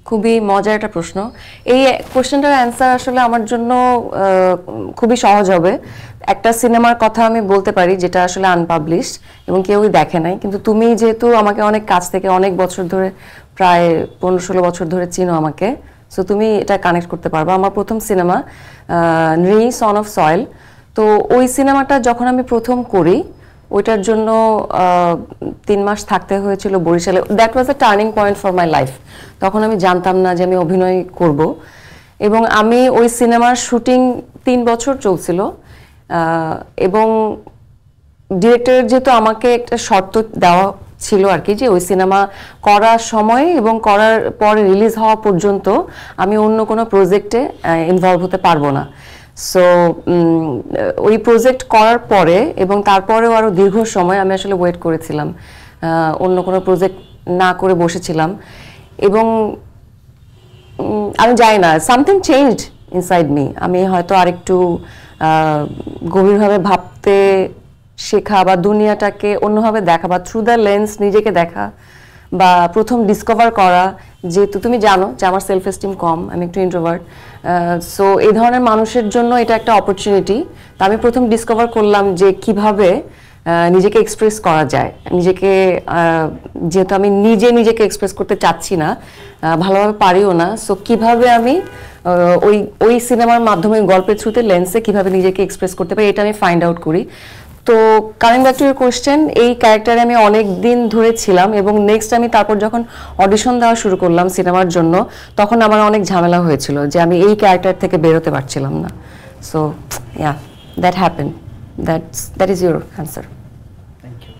খুবই মজার একটা প্রশ্ন। এই কোশ্চেনটার অ্যান্সার আসলে আমার জন্য খুবই সহজ হবে। একটা সিনেমার কথা আমি বলতে পারি যেটা আসলে আনপাবলিশড এবং কেউই দেখে নাই, কিন্তু তুমি যেহেতু আমাকে অনেক কাছ থেকে অনেক বছর ধরে, প্রায় 15-16 বছর ধরে চিনো আমাকে, সো তুমি এটা কানেক্ট করতে পারবা। আমার প্রথম সিনেমা নৃ সন অফ সয়েল, তো ওই সিনেমাটা যখন আমি প্রথম করি ওইটার জন্য 3 মাস থাকতে হয়েছিল বরিশালে। That was a turning point for my life. তখন আমি জানতাম না যে আমি অভিনয় করব, এবং আমি ওই সিনেমার শুটিং 3 বছর চলছিল, এবং ডিরেক্টর যেহেতু আমাকে একটা শর্ত দেওয়া ছিল আর কি, যে ওই সিনেমা করার সময় এবং করার পরে রিলিজ হওয়া পর্যন্ত আমি অন্য কোনো প্রজেক্টে ইনভলভ হতে পারবো না। সো ওই প্রজেক্ট করার পরে এবং তারপরেও আরও দীর্ঘ সময় আমি আসলে ওয়েট করেছিলাম, অন্য কোনো প্রজেক্ট না করে বসেছিলাম, এবং আমি জানি না, সামথিং চেঞ্জড ইনসাইড মি। আমি হয়তো আরেকটু গভীরভাবে ভাবতে শেখা বা দুনিয়াটাকে অন্যভাবে দেখা বা থ্রু দ্য লেন্স নিজেকে দেখা বা প্রথম ডিসকভার করা, যেহেতু তুমি জানো যে আমার সেলফ এস্টিম কম, আমি একটু ইন্ট্রোভার্ট, সো এই ধরনের মানুষের জন্য এটা একটা অপরচুনিটি। তা আমি প্রথম ডিসকভার করলাম যে কিভাবে নিজেকে এক্সপ্রেস করা যায়, নিজেকে যেহেতু আমি নিজেকে এক্সপ্রেস করতে চাচ্ছি না, ভালোভাবে পারিও না, সো কিভাবে আমি ওই সিনেমার মাধ্যমে গল্পের থ্রুতে লেন্সে কিভাবে নিজেকে এক্সপ্রেস করতে পারি এটা আমি ফাইন্ড আউট করি। তো coming back to your question, এই ক্যারেক্টারে আমি অনেক দিন ধরে ছিলাম এবং নেক্সট আমি তারপর যখন অডিশন দেওয়া শুরু করলাম সিনেমার জন্য, তখন আমার অনেক ঝামেলা হয়েছিল যে আমি এই ক্যারেক্টার থেকে বেরোতে পারছিলাম না। So yeah, that happen, that is your answer. Thank you.